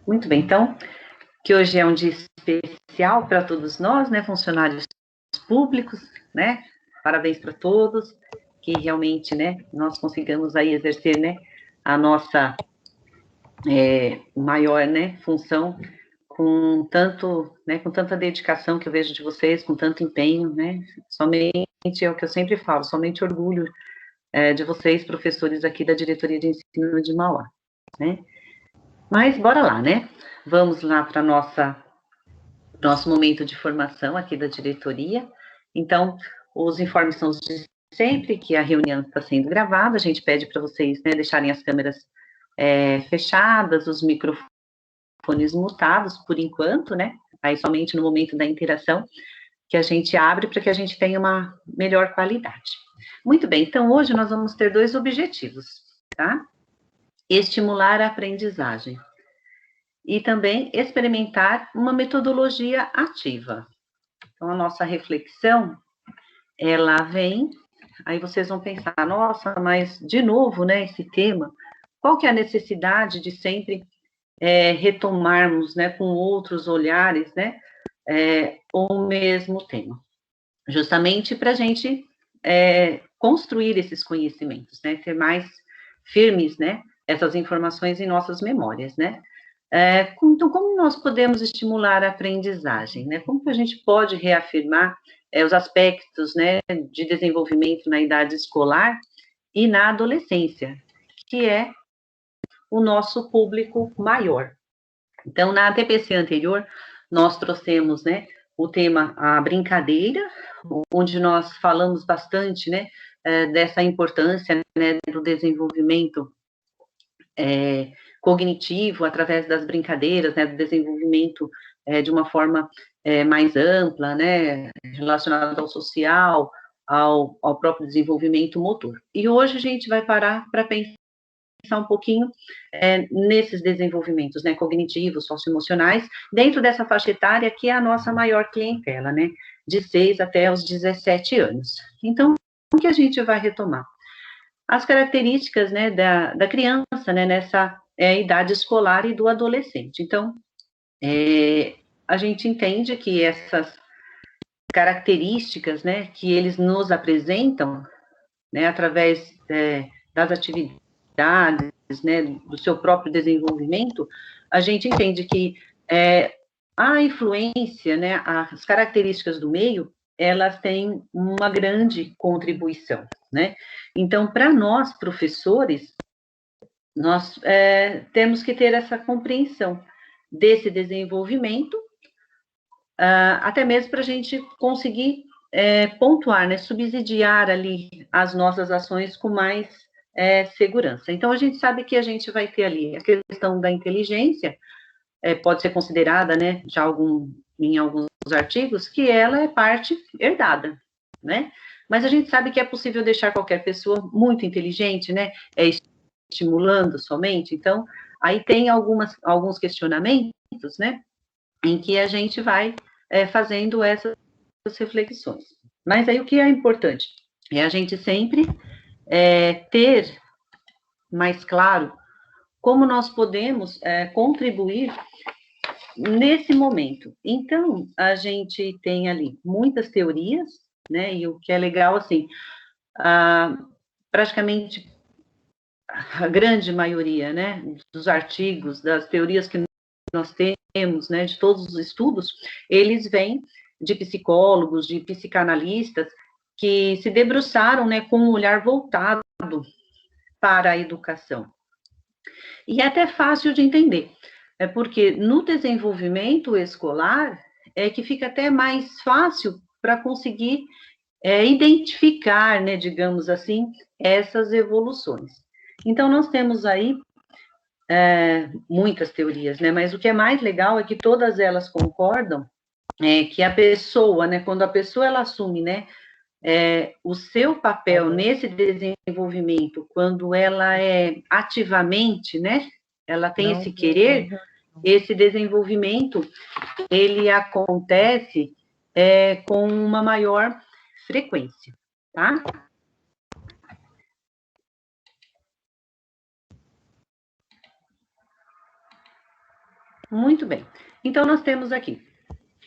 Muito bem, então, que hoje é um dia especial para todos nós, né, funcionários públicos, né, parabéns para todos, que realmente, né, nós consigamos aí exercer, né, a nossa maior, né, função com tanto, né, com tanta dedicação que eu vejo de vocês, com tanto empenho, né, somente é o que eu sempre falo, somente orgulho de vocês, professores aqui da Diretoria de Ensino de Mauá, né. Mas bora lá, né, vamos lá para nosso momento de formação aqui da diretoria. Então, os informes são os de sempre, que a reunião está sendo gravada, a gente pede para vocês, né, deixarem as câmeras fechadas, os microfones mutados, por enquanto, né, aí somente no momento da interação, que a gente abre para que a gente tenha uma melhor qualidade. Muito bem, então hoje nós vamos ter 2 objetivos, tá? Estimular a aprendizagem e também experimentar uma metodologia ativa. Então, a nossa reflexão, ela vem, aí vocês vão pensar, nossa, mas de novo, né, esse tema, qual que é a necessidade de sempre retomarmos, né, com outros olhares, né, o mesmo tema? Justamente para a gente construir esses conhecimentos, né, ter mais firmes, né, essas informações em nossas memórias, né? Então, como nós podemos estimular a aprendizagem, né? Como que a gente pode reafirmar os aspectos, né, de desenvolvimento na idade escolar e na adolescência, que é o nosso público maior. Então, na TPC anterior, nós trouxemos, né, o tema a brincadeira, onde nós falamos bastante, né, dessa importância, né, do desenvolvimento cognitivo através das brincadeiras, né, do desenvolvimento de uma forma mais ampla, né, relacionada ao social, ao próprio desenvolvimento motor. E hoje a gente vai parar para pensar um pouquinho nesses desenvolvimentos, né, cognitivos, socioemocionais, dentro dessa faixa etária que é a nossa maior clientela, né, de 6 até os 17 anos. Então, o que a gente vai retomar? As características, né, da criança, né, nessa idade escolar e do adolescente. Então, a gente entende que essas características, né, que eles nos apresentam, né, através das atividades, né, do seu próprio desenvolvimento, a gente entende que a influência, né, as características do meio, elas têm uma grande contribuição, né? Então, para nós, professores, nós temos que ter essa compreensão desse desenvolvimento, até mesmo para a gente conseguir pontuar, né, subsidiar ali as nossas ações com mais segurança. Então, a gente sabe que a gente vai ter ali a questão da inteligência, pode ser considerada, né, já em alguns artigos, que ela é parte herdada, né? Mas a gente sabe que é possível deixar qualquer pessoa muito inteligente, né, estimulando somente. Então, aí tem alguns questionamentos, né, em que a gente vai fazendo essas reflexões. Mas aí o que é importante? É a gente sempre ter mais claro como nós podemos contribuir nesse momento. Então, a gente tem ali muitas teorias, né, e o que é legal, assim, praticamente a grande maioria, né, dos artigos, das teorias que nós temos, né, de todos os estudos, eles vêm de psicólogos, de psicanalistas, que se debruçaram, né, com um olhar voltado para a educação. E é até fácil de entender, porque no desenvolvimento escolar é que fica até mais fácil para conseguir identificar, né, digamos assim, essas evoluções. Então, nós temos aí muitas teorias, né, mas o que é mais legal é que todas elas concordam que a pessoa, né, quando a pessoa ela assume, né, o seu papel nesse desenvolvimento, quando ela é ativamente, né, ela tem esse querer, esse desenvolvimento, ele acontece com uma maior frequência, tá? Muito bem. Então, nós temos aqui,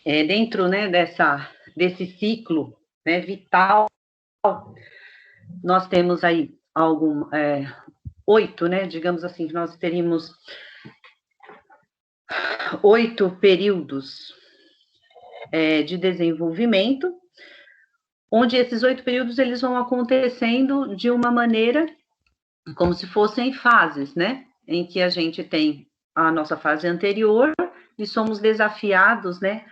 dentro, né, desse ciclo, né, vital, nós temos aí 8, né, digamos assim, nós teríamos 8 períodos de desenvolvimento, onde esses 8 períodos eles vão acontecendo de uma maneira como se fossem fases, né? Em que a gente tem a nossa fase anterior e somos desafiados, né,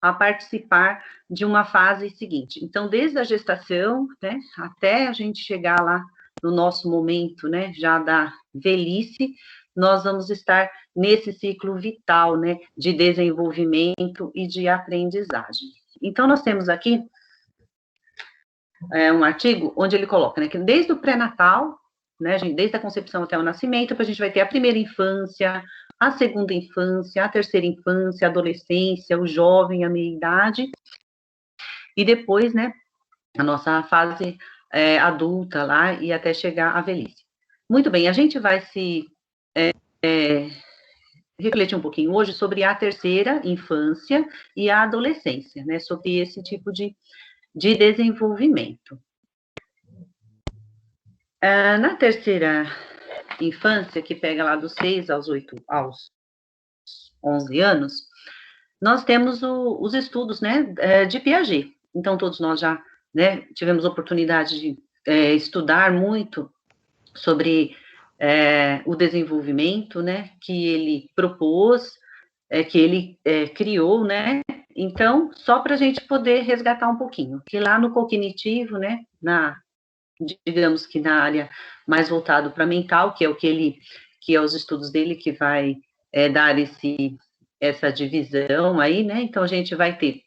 a participar de uma fase seguinte. Então, desde a gestação, né, até a gente chegar lá no nosso momento, né, já da velhice, nós vamos estar nesse ciclo vital, né, de desenvolvimento e de aprendizagem. Então, nós temos aqui um artigo onde ele coloca, né, que desde o pré-natal, né, desde a concepção até o nascimento, a gente vai ter a primeira infância, a segunda infância, a terceira infância, a adolescência, o jovem, a meia-idade, e depois, né, a nossa fase adulta lá e até chegar à velhice. Muito bem, a gente vai se refletir um pouquinho hoje sobre a terceira infância e a adolescência, né, sobre esse tipo de desenvolvimento. Na terceira infância, que pega lá dos 6 aos 11 anos, nós temos os estudos, né, de Piaget. Então, todos nós já, né, tivemos oportunidade de estudar muito sobre o desenvolvimento, né, que ele propôs, que ele criou, né. Então, só para a gente poder resgatar um pouquinho, que lá no cognitivo, né, digamos que na área mais voltado para mental, que é o que é os estudos dele que vai dar essa divisão aí, né? Então a gente vai ter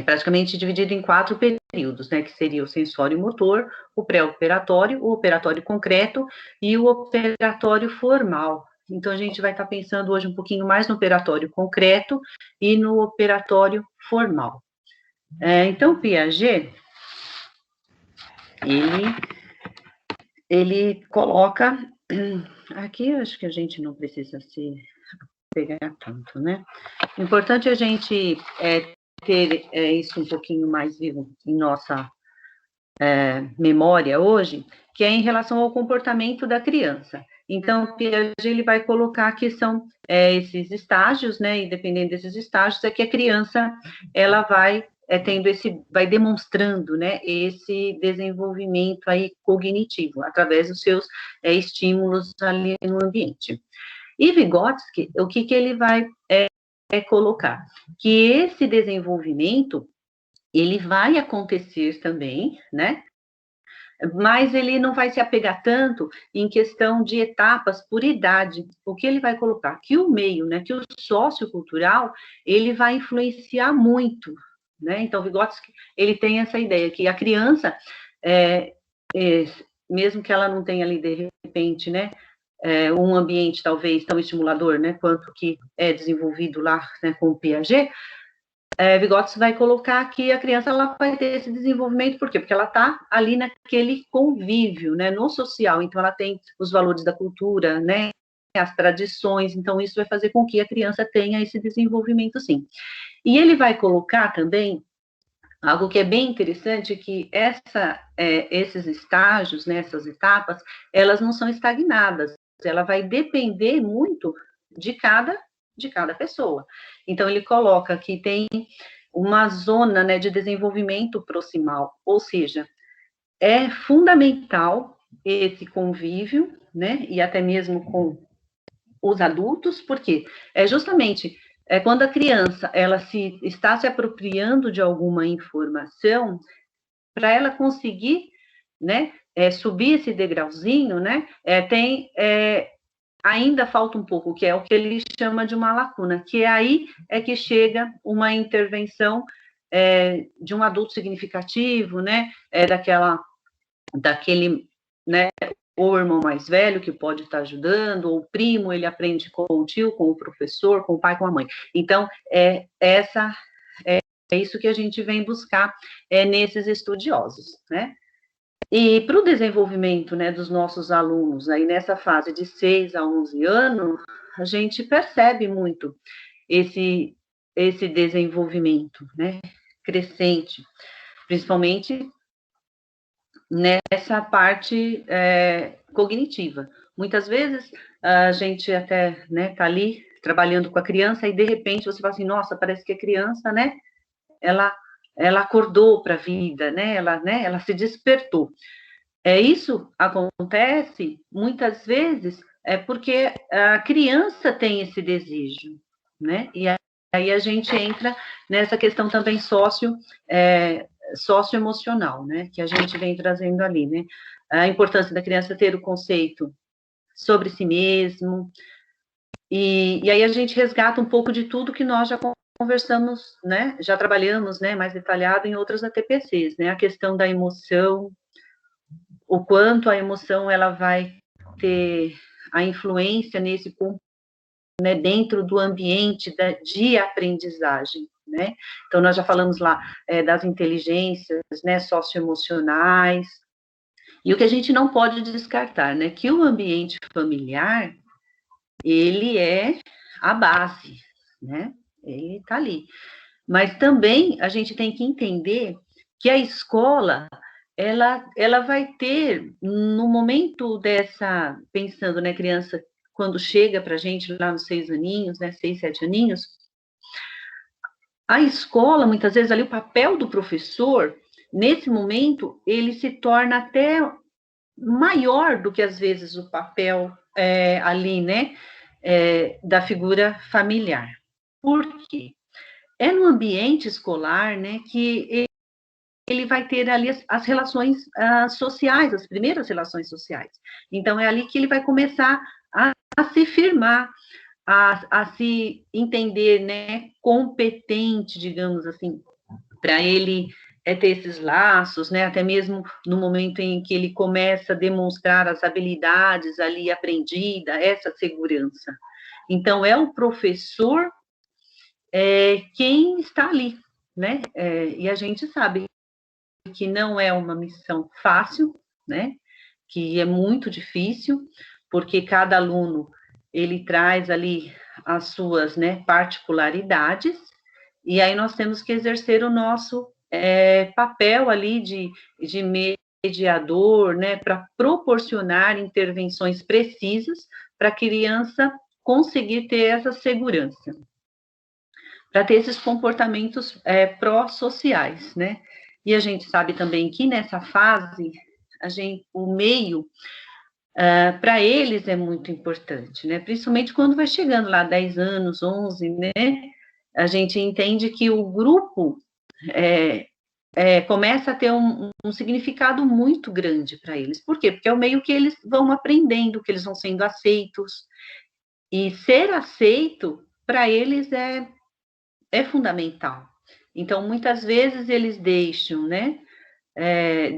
praticamente dividido em 4 períodos, né? Que seria o sensório motor, o pré-operatório, o operatório concreto e o operatório formal. Então a gente vai estar pensando hoje um pouquinho mais no operatório concreto e no operatório formal. Então Piaget ele coloca, aqui eu acho que a gente não precisa se pegar tanto, né? O importante é a gente ter isso um pouquinho mais vivo em nossa memória hoje, que é em relação ao comportamento da criança. Então, Piaget ele vai colocar que são esses estágios, né? E dependendo desses estágios, é que a criança ela vai vai demonstrando, né, esse desenvolvimento aí cognitivo através dos seus estímulos ali no ambiente. E Vygotsky, o que ele vai colocar? Que esse desenvolvimento ele vai acontecer também, né? Mas ele não vai se apegar tanto em questão de etapas por idade. O que ele vai colocar? Que o meio, né, que o sociocultural, ele vai influenciar muito, né? Então, Vygotsky, ele tem essa ideia que a criança, mesmo que ela não tenha ali, de repente, né, um ambiente talvez tão estimulador, né, quanto que é desenvolvido lá, né, com o Piaget, Vygotsky vai colocar que a criança ela vai ter esse desenvolvimento, por quê? Porque ela está ali naquele convívio, né, no social, então ela tem os valores da cultura, né, as tradições, então isso vai fazer com que a criança tenha esse desenvolvimento, sim. E ele vai colocar também algo que é bem interessante, que esses estágios, né, essas etapas, elas não são estagnadas, ela vai depender muito de cada pessoa. Então, ele coloca que tem uma zona, né, de desenvolvimento proximal, ou seja, é fundamental esse convívio, né, e até mesmo com os adultos, porque justamente quando a criança ela está se apropriando de alguma informação, para ela conseguir, né, subir esse degrauzinho, né, ainda falta um pouco, que é o que ele chama de uma lacuna, que aí é que chega uma intervenção de um adulto significativo, né, daquele, né, ou o irmão mais velho que pode estar ajudando, ou o primo, ele aprende com o tio, com o professor, com o pai, com a mãe. Então, é isso que a gente vem buscar nesses estudiosos, né? E para o desenvolvimento, né, dos nossos alunos, aí nessa fase de 6 a 11 anos, a gente percebe muito esse desenvolvimento, né, crescente, principalmente nessa parte cognitiva. Muitas vezes a gente até, né, tá ali trabalhando com a criança e de repente você fala assim, nossa, parece que a criança, né, ela acordou para a vida, né, ela se despertou. Isso acontece muitas vezes porque a criança tem esse desejo, né? E aí a gente entra nessa questão também socioemocional, né? Que a gente vem trazendo ali, né? A importância da criança ter o conceito sobre si mesmo, e aí a gente resgata um pouco de tudo que nós já conversamos, né? Já trabalhamos, né? Mais detalhado em outras ATPCs, né? A questão da emoção, o quanto a emoção ela vai ter a influência nesse ponto, né, dentro do ambiente de aprendizagem, né? Então, nós já falamos lá das inteligências, né, socioemocionais, e o que a gente não pode descartar, né, que o ambiente familiar, ele é a base, né? Ele está ali. Mas também a gente tem que entender que a escola ela vai ter, no momento pensando, né, criança, quando chega para a gente lá nos 6 aninhos, né, 6, 7 aninhos, a escola, muitas vezes, ali, o papel do professor, nesse momento, ele se torna até maior do que, às vezes, o papel ali, né, da figura familiar. Por quê? É no ambiente escolar, né, que ele vai ter ali as relações sociais, as primeiras relações sociais. Então, é ali que ele vai começar a se firmar, a se entender, né, competente, digamos assim, para ele ter esses laços, né, até mesmo no momento em que ele começa a demonstrar as habilidades ali aprendidas, essa segurança. Então, é o professor quem está ali, né, e a gente sabe que não é uma missão fácil, né? Que é muito difícil, porque cada aluno ele traz ali as suas, né, particularidades, e aí nós temos que exercer o nosso papel ali de mediador, né, para proporcionar intervenções precisas para a criança conseguir ter essa segurança, para ter esses comportamentos pró-sociais, né? E a gente sabe também que nessa fase, o meio, para eles é muito importante, né? Principalmente quando vai chegando lá 10 anos, 11, né? A gente entende que o grupo começa a ter um significado muito grande para eles. Por quê? Porque é o meio que eles vão aprendendo, que eles vão sendo aceitos. E ser aceito, para eles, é fundamental. Então, muitas vezes eles deixam, né,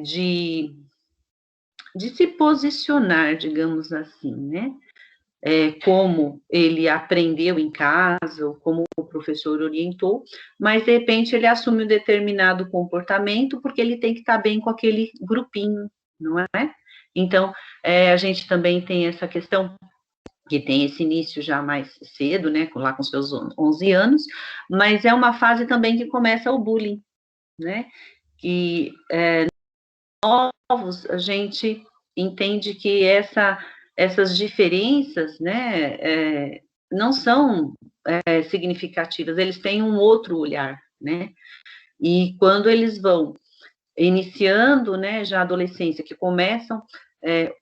de se posicionar, digamos assim, né, como ele aprendeu em casa, ou como o professor orientou, mas, de repente, ele assume um determinado comportamento porque ele tem que estar bem com aquele grupinho, não é? Então, a gente também tem essa questão que tem esse início já mais cedo, né, lá com seus 11 anos, mas é uma fase também que começa o bullying, né, que novos a gente entende que essas diferenças, né, não são significativas, eles têm um outro olhar, né, e quando eles vão iniciando, né, já a adolescência, que começam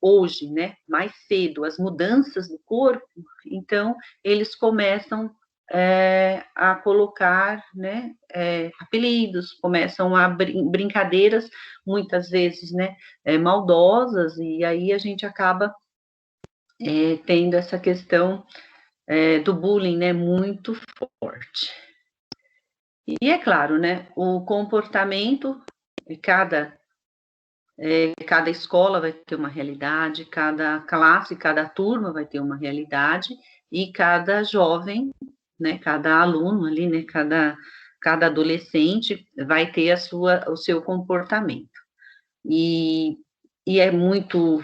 hoje, né, mais cedo, as mudanças do corpo, então, eles começam a colocar, né, apelidos, começam a brincadeiras, muitas vezes, né, maldosas, e aí a gente acaba tendo essa questão do bullying, né, muito forte. E é claro, né, o comportamento de cada escola vai ter uma realidade, cada classe, cada turma vai ter uma realidade, e cada jovem, né, cada aluno ali, né, cada adolescente vai ter o seu comportamento. E é muito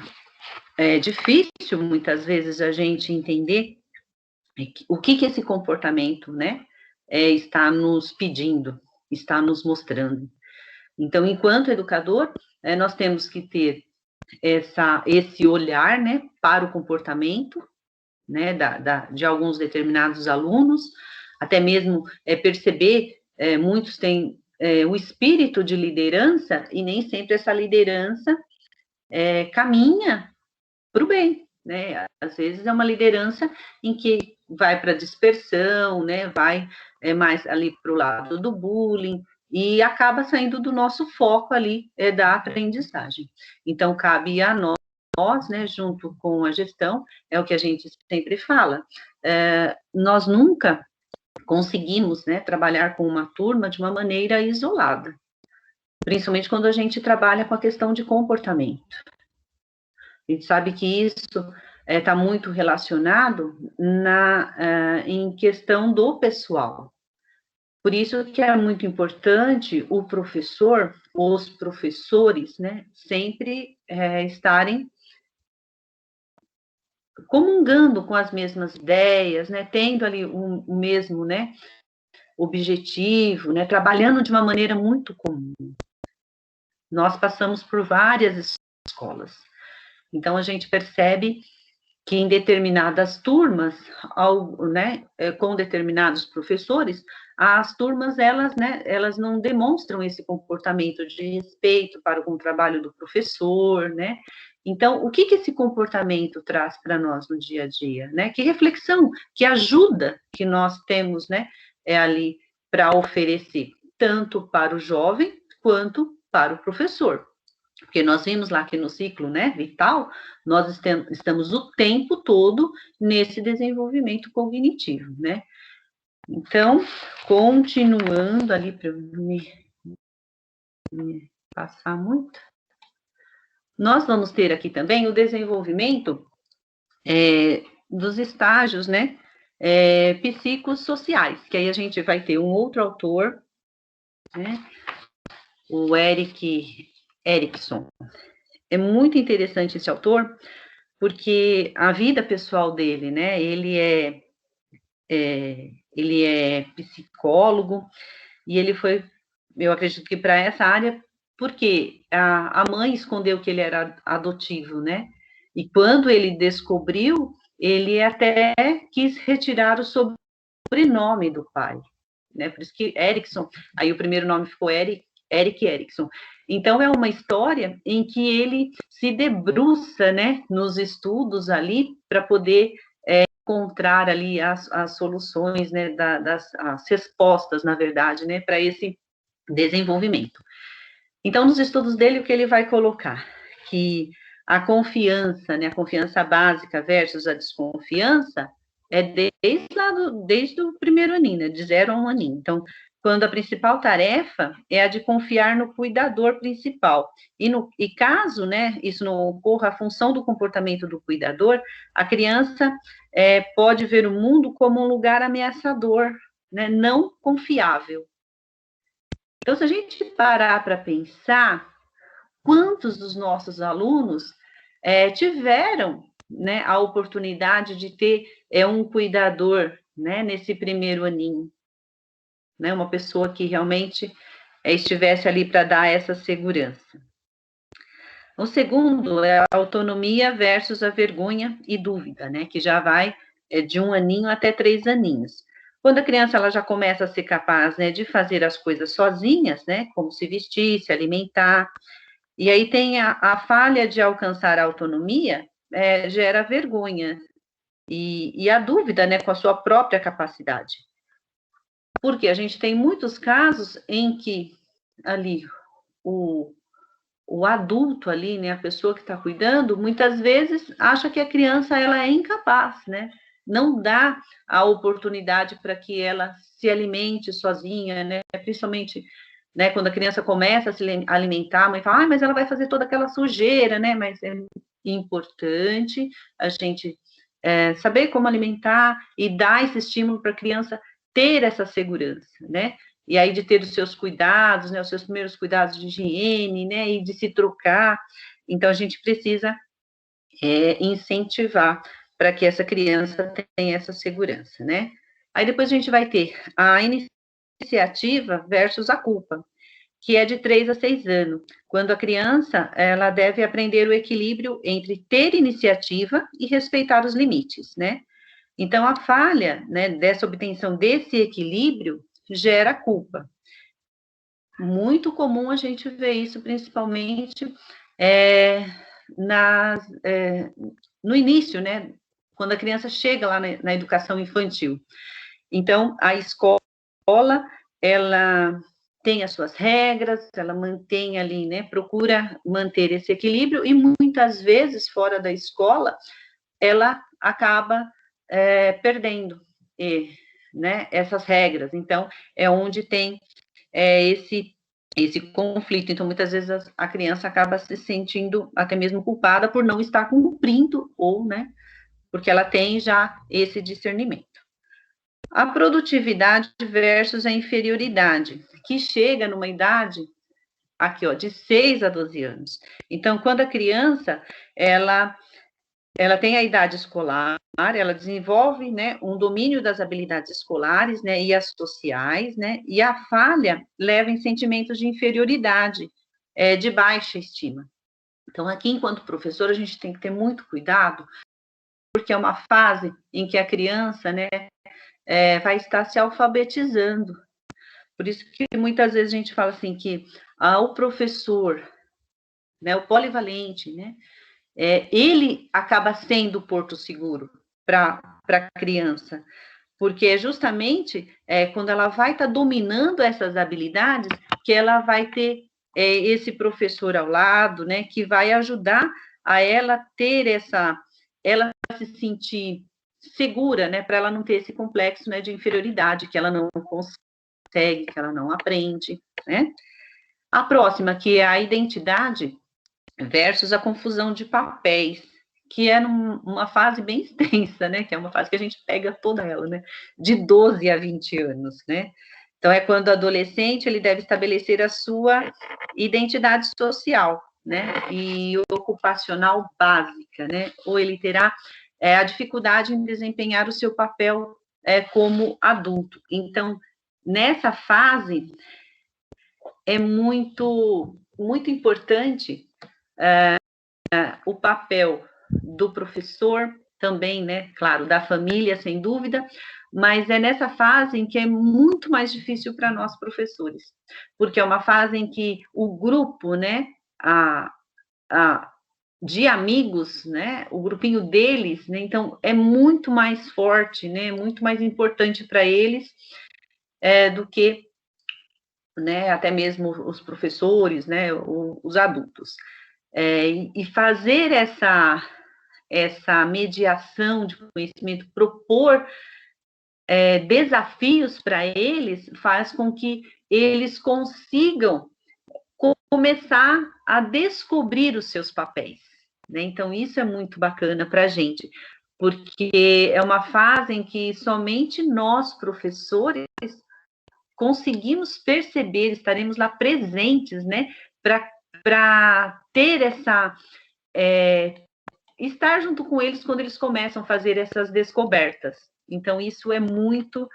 difícil, muitas vezes, a gente entender o que esse comportamento, né, está nos pedindo, está nos mostrando. Então, enquanto educador, nós temos que ter esse olhar, né, para o comportamento, né, de alguns determinados alunos, até mesmo perceber, muitos têm o espírito de liderança, e nem sempre essa liderança caminha para o bem, né? Às vezes é uma liderança em que vai para dispersão, né? Vai mais ali para o lado do bullying, e acaba saindo do nosso foco ali da aprendizagem. Então, cabe a nós, né, junto com a gestão, é o que a gente sempre fala, nós nunca conseguimos, né, trabalhar com uma turma de uma maneira isolada, principalmente quando a gente trabalha com a questão de comportamento. A gente sabe que isso está muito relacionado em questão do pessoal. Por isso que é muito importante o professor, os professores, né, sempre estarem comungando com as mesmas ideias, né, tendo ali o mesmo, né, objetivo, né, trabalhando de uma maneira muito comum. Nós passamos por várias escolas, então a gente percebe que em determinadas turmas, né, com determinados professores, as turmas, elas não demonstram esse comportamento de respeito para com o trabalho do professor, né? Então, o que esse comportamento traz para nós no dia a dia, né? Que reflexão, que ajuda que nós temos, né, ali para oferecer, tanto para o jovem quanto para o professor. Porque nós vimos lá que no ciclo, né, vital, nós estamos o tempo todo nesse desenvolvimento cognitivo, né? Então, continuando ali para me passar muito, nós vamos ter aqui também o desenvolvimento dos estágios, né, psicossociais, que aí a gente vai ter um outro autor, né, o Erik Erikson. É muito interessante esse autor, porque a vida pessoal dele, né, ele é psicólogo, e ele foi, eu acredito que para essa área, porque a mãe escondeu que ele era adotivo, né, e quando ele descobriu, ele até quis retirar o sobrenome do pai, né, por isso que Erikson, aí o primeiro nome ficou Erik Erikson. Então, é uma história em que ele se debruça, né, nos estudos ali, para poder encontrar ali as soluções, né, as respostas, na verdade, né, para esse desenvolvimento. Então, nos estudos dele, o que ele vai colocar? Que a confiança, né, a confiança básica versus a desconfiança, desde o primeiro aninho, né, de 0 a 1 aninho. Então, quando a principal tarefa é a de confiar no cuidador principal. E caso, né, isso não ocorra, a função do comportamento do cuidador, a criança pode ver o mundo como um lugar ameaçador, né, não confiável. Então, se a gente parar para pensar, quantos dos nossos alunos tiveram, né, a oportunidade de ter um cuidador, né, nesse primeiro aninho, né, uma pessoa que realmente estivesse ali para dar essa segurança. O segundo é a autonomia versus a vergonha e dúvida, né, que já vai de 1 aninho até 3 aninhos. Quando a criança ela já começa a ser capaz, né, de fazer as coisas sozinhas, né, como se vestir, se alimentar, e aí tem a falha de alcançar a autonomia, gera vergonha, e a dúvida, né, com a sua própria capacidade. Porque a gente tem muitos casos em que ali o adulto ali, né, a pessoa que está cuidando, muitas vezes acha que a criança ela é incapaz, né? Não dá a oportunidade para que ela se alimente sozinha, né? Principalmente, né, quando a criança começa a se alimentar, a mãe fala, mas ela vai fazer toda aquela sujeira, né? Mas é importante a gente saber como alimentar e dar esse estímulo para a criança ter essa segurança, né? E aí de ter os seus cuidados, né, os seus primeiros cuidados de higiene, né, e de se trocar. Então, a gente precisa incentivar para que essa criança tenha essa segurança, né? Aí depois a gente vai ter a iniciativa versus a culpa, que é de 3 a 6 anos, quando a criança, ela deve aprender o equilíbrio entre ter iniciativa e respeitar os limites, né? Então, a falha, né, dessa obtenção desse equilíbrio gera culpa. Muito comum a gente ver isso, principalmente no início, né, quando a criança chega lá na educação infantil. Então, a escola, ela tem as suas regras, ela mantém ali, né, procura manter esse equilíbrio, e muitas vezes, fora da escola, ela acaba perdendo, né, essas regras. Então, é onde tem esse conflito. Então, muitas vezes a criança acaba se sentindo até mesmo culpada por não estar cumprindo, ou, né, porque ela tem já esse discernimento. A produtividade versus a inferioridade, que chega numa idade, aqui, ó, de 6 a 12 anos. Então, quando a criança, ela tem a idade escolar, ela desenvolve, né, um domínio das habilidades escolares, né, e as sociais, né, e a falha leva em sentimentos de inferioridade, de baixa estima. Então, aqui, enquanto professor, a gente tem que ter muito cuidado, porque é uma fase em que a criança, né, vai estar se alfabetizando. Por isso que muitas vezes a gente fala assim que o professor, né, o polivalente, né, ele acaba sendo o porto seguro para a criança, porque é justamente quando ela vai estar dominando essas habilidades que ela vai ter esse professor ao lado, né, que vai ajudar a ela ter ela se sentir segura, né, para ela não ter esse complexo, né, de inferioridade, que ela não consegue, que ela não aprende, né. A próxima, que é a identidade versus a confusão de papéis, que é uma fase bem extensa, né, que é uma fase que a gente pega toda ela, né, de 12 a 20 anos, né. Então, é quando o adolescente, ele deve estabelecer a sua identidade social, né, e ocupacional básica, né, ou ele terá a dificuldade em desempenhar o seu papel como adulto. Então, nessa fase, é muito, muito importante o papel do professor, também, né, claro, da família, sem dúvida, mas é nessa fase em que é muito mais difícil para nós professores, porque é uma fase em que o grupo, né, de amigos, né, o grupinho deles, né, então é muito mais forte, né, muito mais importante para eles do que, né, até mesmo os professores, né, os adultos. E fazer essa mediação de conhecimento, propor desafios para eles, faz com que eles consigam começar a descobrir os seus papéis, né? Então, isso é muito bacana para a gente, porque é uma fase em que somente nós, professores, conseguimos perceber, estaremos lá presentes, né, para ter estar junto com eles quando eles começam a fazer essas descobertas. Então, isso é muito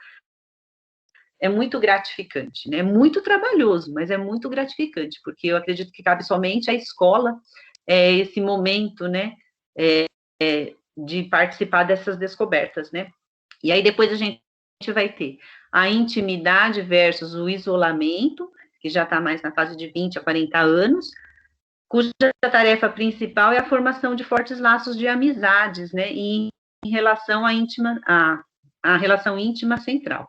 gratificante, né? É muito trabalhoso, mas é muito gratificante, porque eu acredito que cabe somente à escola esse momento, né, de participar dessas descobertas, né? E aí depois a gente vai ter a intimidade versus o isolamento, que já está mais na fase de 20 a 40 anos, cuja tarefa principal é a formação de fortes laços de amizades, né, e em relação à relação íntima central.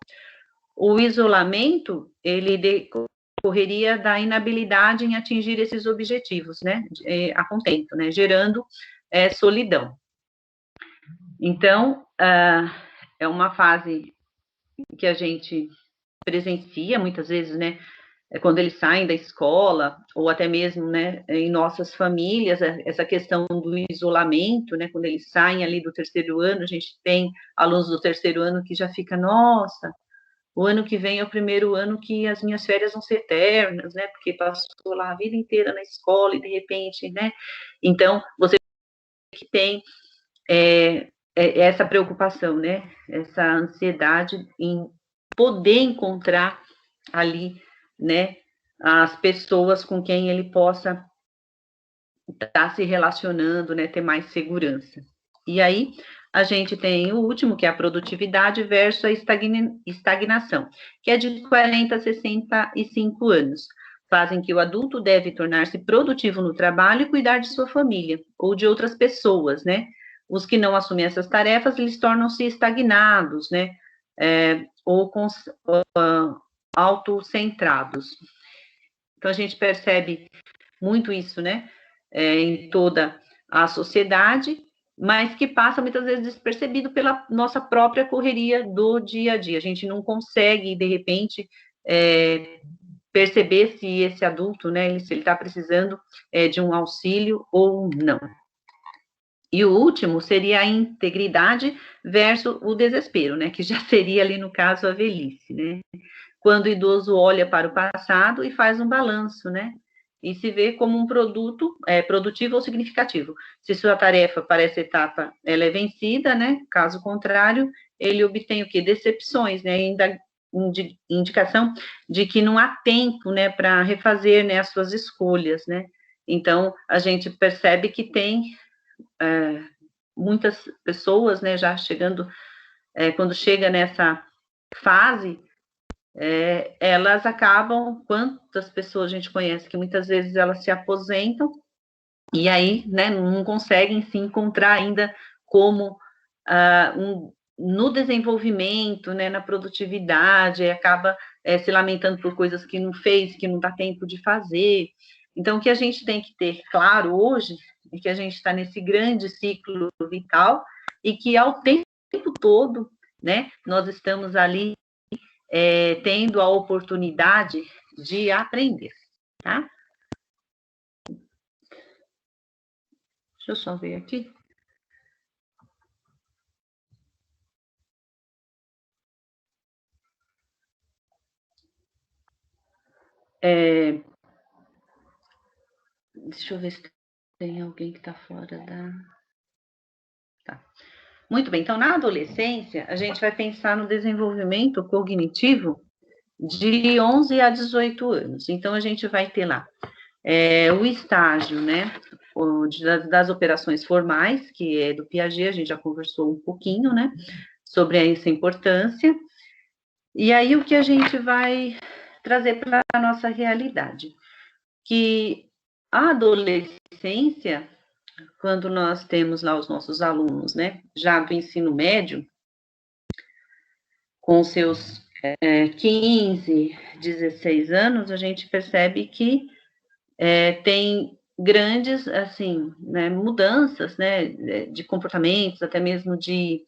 O isolamento, ele decorreria da inabilidade em atingir esses objetivos, né, a contento, né, gerando solidão. Então, é uma fase que a gente presencia muitas vezes, né, quando eles saem da escola, ou até mesmo, né, em nossas famílias, essa questão do isolamento, né, quando eles saem ali do terceiro ano, a gente tem alunos do terceiro ano que já fica, nossa, o ano que vem é o primeiro ano que as minhas férias vão ser eternas, né, porque passou lá a vida inteira na escola e de repente, né, então, você que tem essa preocupação, né? Essa ansiedade em poder encontrar ali, né, as pessoas com quem ele possa estar se relacionando, né, ter mais segurança. E aí, a gente tem o último, que é a produtividade versus a estagnação, que é de 40 a 65 anos. Fazem que o adulto deve tornar-se produtivo no trabalho e cuidar de sua família, ou de outras pessoas, né? Os que não assumem essas tarefas, eles tornam-se estagnados, né? Ou autocentrados. Então, a gente percebe muito isso, né? Em toda a sociedade, mas que passa muitas vezes despercebido pela nossa própria correria do dia a dia. A gente não consegue, de repente, perceber se esse adulto, né, se ele está precisando de um auxílio ou não. E o último seria a integridade versus o desespero, né, que já seria ali no caso a velhice, né? Quando o idoso olha para o passado e faz um balanço, né? E se vê como um produto produtivo ou significativo. Se sua tarefa para essa etapa ela é vencida, né? Caso contrário, ele obtém o quê? Decepções, né? Ainda indicação de que não há tempo, né, para refazer, né, as suas escolhas, né? Então, a gente percebe que tem muitas pessoas, né, já chegando, quando chega nessa fase, elas acabam, quantas pessoas a gente conhece que muitas vezes elas se aposentam e aí, né, não conseguem se encontrar ainda como no desenvolvimento, né, na produtividade, acaba se lamentando por coisas que não fez, que não dá tempo de fazer. Então, o que a gente tem que ter claro hoje é que a gente está nesse grande ciclo vital e que ao tempo todo, né, nós estamos ali tendo a oportunidade de aprender, tá? Deixa eu só ver aqui. Deixa eu ver se tem alguém que está fora da. Tá. Muito bem, então na adolescência, a gente vai pensar no desenvolvimento cognitivo de 11 a 18 anos. Então, a gente vai ter lá o estágio, né, das operações formais, que é do Piaget, a gente já conversou um pouquinho, né, sobre essa importância. E aí, o que a gente vai trazer para a nossa realidade? Que a adolescência, quando nós temos lá os nossos alunos, né, já do ensino médio, com seus 15, 16 anos, a gente percebe que tem grandes, assim, né, mudanças, né, de comportamentos, até mesmo de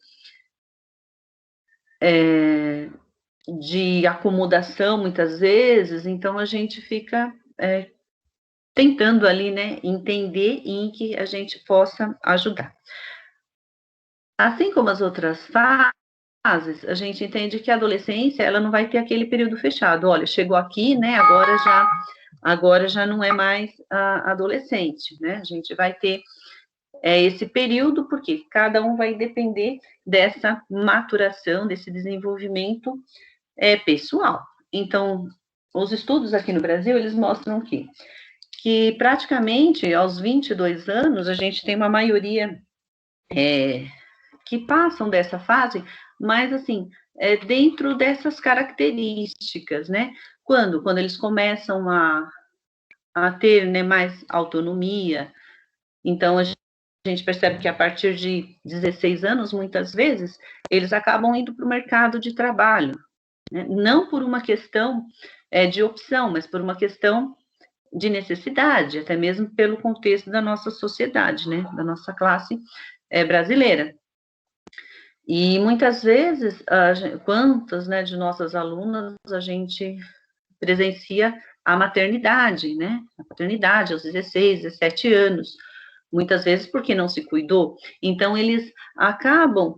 acomodação, muitas vezes, então a gente fica tentando ali, né, entender em que a gente possa ajudar. Assim como as outras fases, a gente entende que a adolescência, ela não vai ter aquele período fechado. Olha, chegou aqui, né, agora já não é mais adolescente, né? A gente vai ter esse período, porque cada um vai depender dessa maturação, desse desenvolvimento pessoal. Então, os estudos aqui no Brasil, eles mostram que praticamente aos 22 anos, a gente tem uma maioria que passam dessa fase, mas assim, dentro dessas características, né? Quando eles começam a ter, né, mais autonomia, então a gente percebe que a partir de 16 anos, muitas vezes, eles acabam indo para o mercado de trabalho, né? Não por uma questão de opção, mas por uma questão de necessidade, até mesmo pelo contexto da nossa sociedade, né, da nossa classe brasileira. E muitas vezes, quantas, né, de nossas alunas a gente presencia a maternidade, né, a paternidade aos 16, 17 anos, muitas vezes porque não se cuidou. Então, eles acabam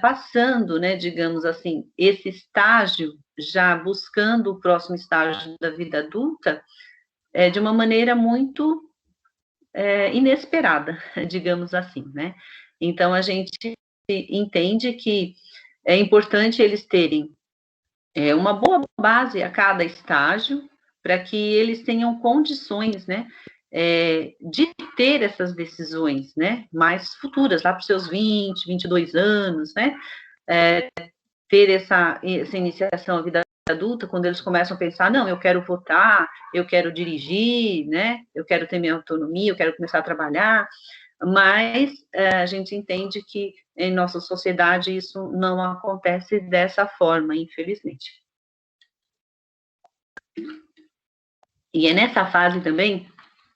passando, né, digamos assim, esse estágio, já buscando o próximo estágio da vida adulta, de uma maneira muito inesperada, digamos assim, né. Então, a gente entende que é importante eles terem uma boa base a cada estágio, para que eles tenham condições, né, de ter essas decisões, né, mais futuras, lá para os seus 20, 22 anos, né, ter essa iniciação à vida adulta, quando eles começam a pensar, não, eu quero votar, eu quero dirigir, né, eu quero ter minha autonomia, eu quero começar a trabalhar, mas a gente entende que em nossa sociedade isso não acontece dessa forma, infelizmente. E é nessa fase também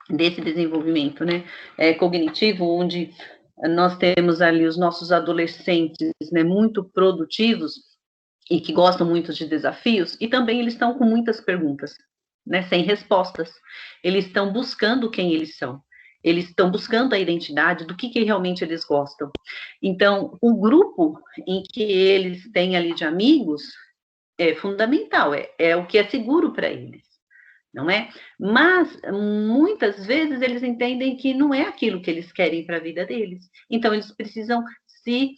desse desenvolvimento, né, cognitivo, onde nós temos ali os nossos adolescentes, né, muito produtivos e que gostam muito de desafios, e também eles estão com muitas perguntas, né, sem respostas. Eles estão buscando quem eles são. Eles estão buscando a identidade do que realmente eles gostam. Então, o grupo em que eles têm ali de amigos é fundamental, é o que é seguro para eles, não é? Mas, muitas vezes, eles entendem que não é aquilo que eles querem para a vida deles. Então, eles precisam se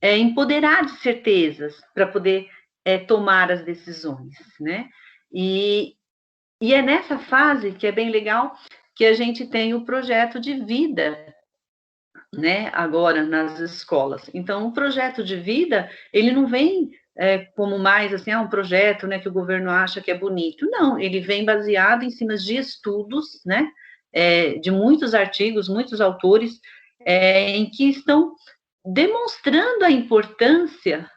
empoderar de certezas para poder tomar as decisões, né? E é nessa fase que é bem legal que a gente tem o projeto de vida, né? Agora nas escolas. Então, o projeto de vida, ele não vem como mais assim, um projeto, né, que o governo acha que é bonito. Não, ele vem baseado em cima de estudos, né? De muitos artigos, muitos autores, em que estão demonstrando a importância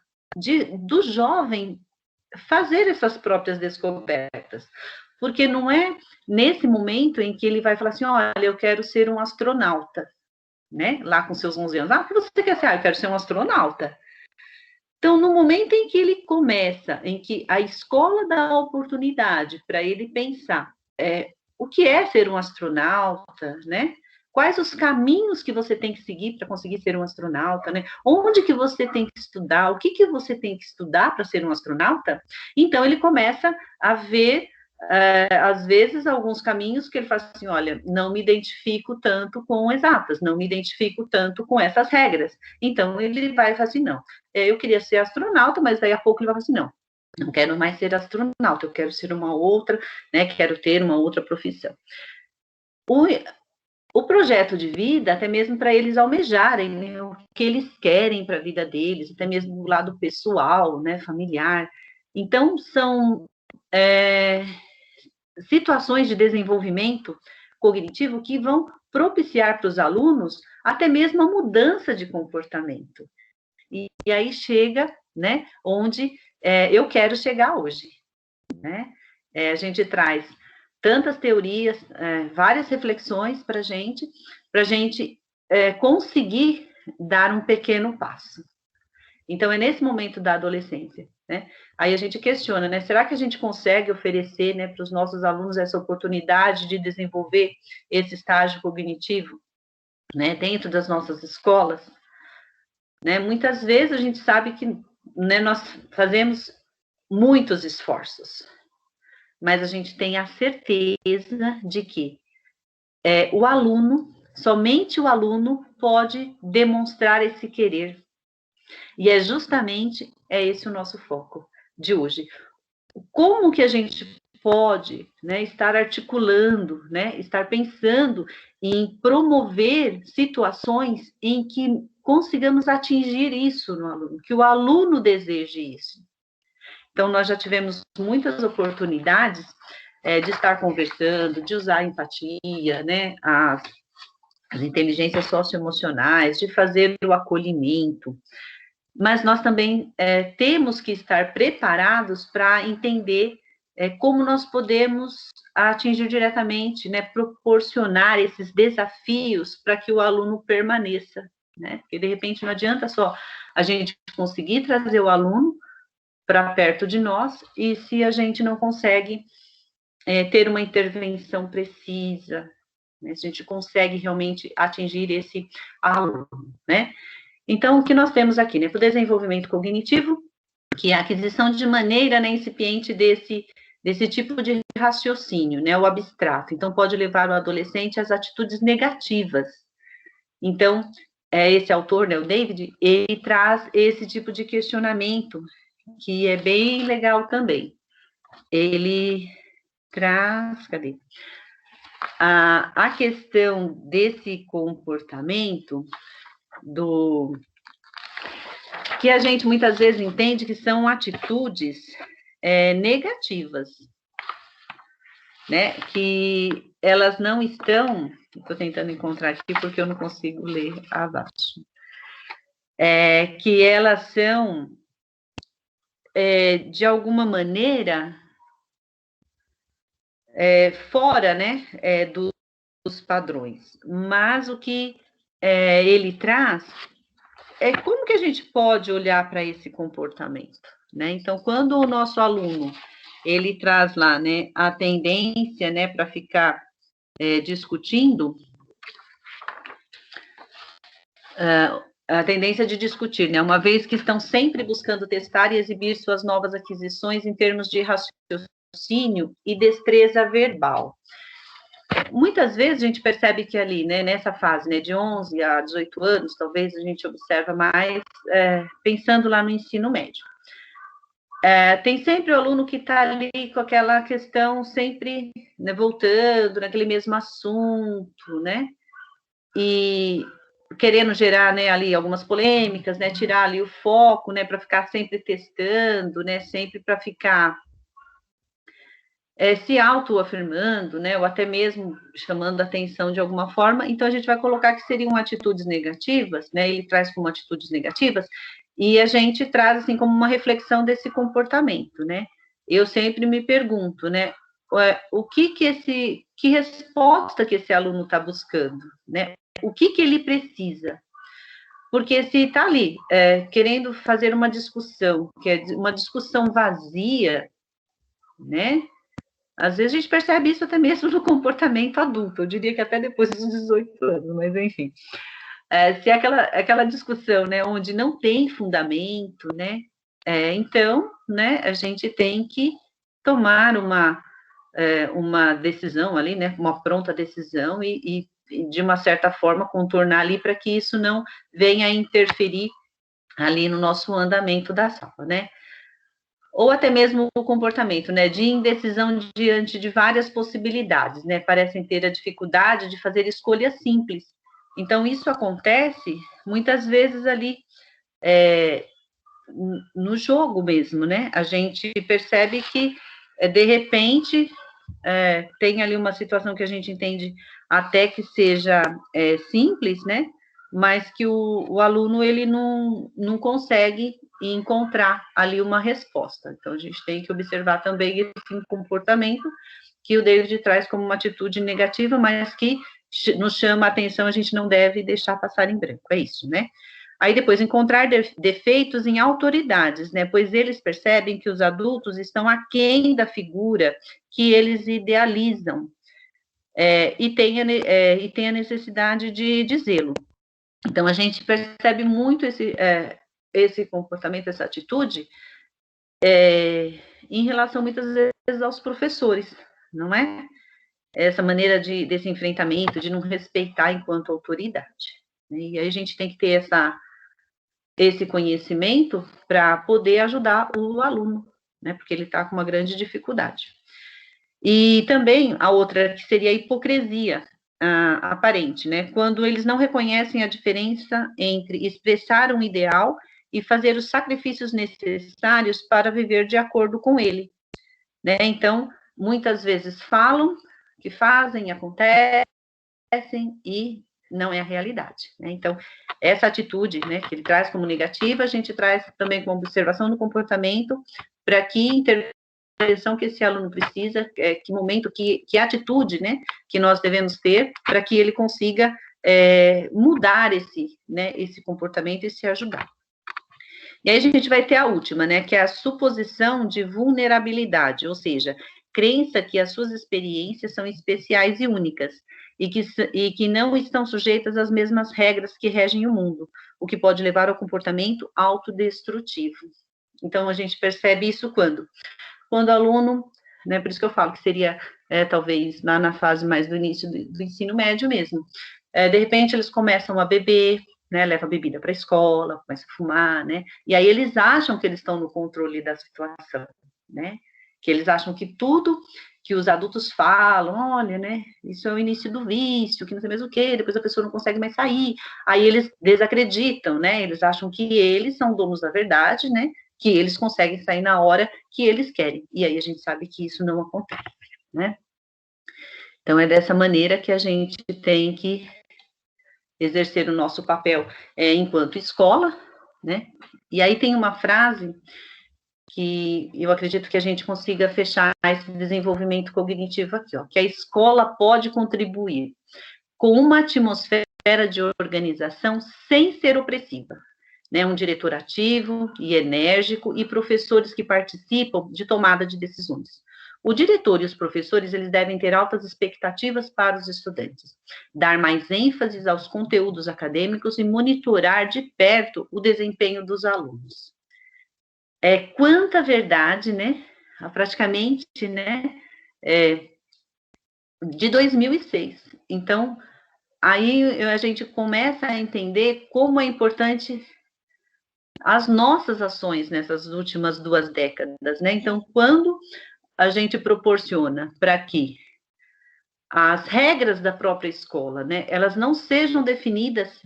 do jovem fazer essas próprias descobertas. Porque não é nesse momento em que ele vai falar assim, olha, eu quero ser um astronauta, né? Lá com seus 11 anos. Ah, o que você quer ser? Ah, eu quero ser um astronauta. Então, no momento em que ele começa, em que a escola dá a oportunidade para ele pensar o que é ser um astronauta, né? Quais os caminhos que você tem que seguir para conseguir ser um astronauta, né? Onde que você tem que estudar? O que que você tem que estudar para ser um astronauta? Então, ele começa a ver, às vezes, alguns caminhos que ele fala assim, olha, não me identifico tanto com exatas, não me identifico tanto com essas regras. Então, ele vai falar assim, não, eu queria ser astronauta, mas daí a pouco ele vai falar assim, não quero mais ser astronauta, eu quero ser uma outra, né, quero ter uma outra profissão. O projeto de vida, até mesmo para eles almejarem, né, o que eles querem para a vida deles, até mesmo do lado pessoal, né, familiar. Então, são situações de desenvolvimento cognitivo que vão propiciar para os alunos até mesmo a mudança de comportamento. E aí chega, né, onde eu quero chegar hoje, né? A gente traz tantas teorias, várias reflexões para a gente conseguir dar um pequeno passo. Então, é nesse momento da adolescência, né? Aí a gente questiona, né? Será que a gente consegue oferecer, né, para os nossos alunos essa oportunidade de desenvolver esse estágio cognitivo, né, dentro das nossas escolas? Né? Muitas vezes a gente sabe que, né, nós fazemos muitos esforços, mas a gente tem a certeza de que o aluno, somente o aluno pode demonstrar esse querer. E é justamente esse o nosso foco de hoje. Como que a gente pode, né, estar articulando, né, estar pensando em promover situações em que consigamos atingir isso no aluno, que o aluno deseje isso. Então, nós já tivemos muitas oportunidades de estar conversando, de usar a empatia, né, as inteligências socioemocionais, de fazer o acolhimento, mas nós também temos que estar preparados para entender como nós podemos atingir diretamente, né, proporcionar esses desafios para que o aluno permaneça, né, porque de repente não adianta só a gente conseguir trazer o aluno para perto de nós e se a gente não consegue ter uma intervenção precisa, né, se a gente consegue realmente atingir esse aluno, né. Então, o que nós temos aqui, né, para o desenvolvimento cognitivo, que é a aquisição de maneira, né, incipiente desse tipo de raciocínio, né, o abstrato. Então, pode levar o adolescente às atitudes negativas. Então, esse autor, né, o David, ele traz esse tipo de questionamento, que é bem legal também. Ele traz, cadê? A questão desse comportamento que a gente muitas vezes entende que são atitudes negativas, né? Que elas não estão. Estou tentando encontrar aqui porque eu não consigo ler abaixo. Que elas são, de alguma maneira, fora, né, dos padrões. Mas o que ele traz como que a gente pode olhar para esse comportamento, né? Então, quando o nosso aluno ele traz lá, né, a tendência, né, para ficar discutindo, a tendência de discutir, né, uma vez que estão sempre buscando testar e exibir suas novas aquisições em termos de raciocínio e destreza verbal. Muitas vezes a gente percebe que ali, né, nessa fase, né, de 11 a 18 anos, talvez a gente observa mais pensando lá no ensino médio. Tem sempre o aluno que está ali com aquela questão sempre, né, voltando naquele mesmo assunto, né, e querendo gerar, né, ali algumas polêmicas, né, tirar ali o foco, né, para ficar sempre testando, né, sempre para ficar se autoafirmando, né, ou até mesmo chamando a atenção de alguma forma. Então, a gente vai colocar que seriam atitudes negativas, né, ele traz como atitudes negativas, e a gente traz, assim, como uma reflexão desse comportamento, né. Eu sempre me pergunto, né, que resposta que esse aluno está buscando, né, o que ele precisa? Porque se está ali, querendo fazer uma discussão, que é uma discussão vazia, né, às vezes a gente percebe isso até mesmo no comportamento adulto, eu diria que até depois dos 18 anos, mas enfim. Se é aquela discussão, né, onde não tem fundamento, né, então, né, a gente tem que tomar uma decisão ali, né, uma pronta decisão e, de uma certa forma, contornar ali para que isso não venha a interferir ali no nosso andamento da sala, né. Ou até mesmo o comportamento, né, de indecisão diante de várias possibilidades, né, parecem ter a dificuldade de fazer escolhas simples. Então, isso acontece muitas vezes ali no jogo mesmo, né, a gente percebe que, de repente, tem ali uma situação que a gente entende até que seja simples, né, mas que o aluno, ele não consegue encontrar ali uma resposta. Então, a gente tem que observar também esse comportamento que o David traz como uma atitude negativa, mas que nos chama a atenção, a gente não deve deixar passar em branco, é isso, né? Aí depois, encontrar defeitos em autoridades, né? Pois eles percebem que os adultos estão aquém da figura que eles idealizam e tem a necessidade de dizê-lo. Então, a gente percebe muito esse comportamento, essa atitude, em relação, muitas vezes, aos professores, não é? Essa maneira desse enfrentamento, de não respeitar enquanto autoridade. E aí a gente tem que ter esse conhecimento para poder ajudar o aluno, né? Porque ele está com uma grande dificuldade. E também a outra, que seria a hipocrisia aparente, né? Quando eles não reconhecem a diferença entre expressar um ideal e fazer os sacrifícios necessários para viver de acordo com ele, né? Então, muitas vezes falam que fazem, acontecem e não é a realidade, né? Então, essa atitude, né, que ele traz como negativa, a gente traz também como observação do comportamento, para que intervenção que esse aluno precisa, que momento, que atitude, né, que nós devemos ter para que ele consiga mudar esse comportamento e se ajudar. E aí a gente vai ter a última, né, que é a suposição de vulnerabilidade, ou seja, crença que as suas experiências são especiais e únicas, e que não estão sujeitas às mesmas regras que regem o mundo, o que pode levar ao comportamento autodestrutivo. Então, a gente percebe isso quando o aluno, né, por isso que eu falo que seria, talvez, lá na fase mais do início do ensino médio mesmo, de repente eles começam a beber, né, leva bebida para a escola, começa a fumar, né, e aí eles acham que eles estão no controle da situação, né, que eles acham que tudo que os adultos falam, olha, né, isso é o início do vício, que não sei mesmo o quê, depois a pessoa não consegue mais sair, aí eles desacreditam, né, eles acham que eles são donos da verdade, né, que eles conseguem sair na hora que eles querem, e aí a gente sabe que isso não acontece, né. Então, é dessa maneira que a gente tem que exercer o nosso papel enquanto escola, né? E aí tem uma frase que eu acredito que a gente consiga fechar esse desenvolvimento cognitivo aqui, ó, que a escola pode contribuir com uma atmosfera de organização sem ser opressiva, né? Um diretor ativo e enérgico e professores que participam de tomada de decisões. O diretor e os professores, eles devem ter altas expectativas para os estudantes, dar mais ênfase aos conteúdos acadêmicos e monitorar de perto o desempenho dos alunos. Quanta verdade, né? Praticamente, né? De 2006. Então, aí a gente começa a entender como é importante as nossas ações nessas últimas 2 décadas, né? Então, quando a gente proporciona para que as regras da própria escola, né, elas não sejam definidas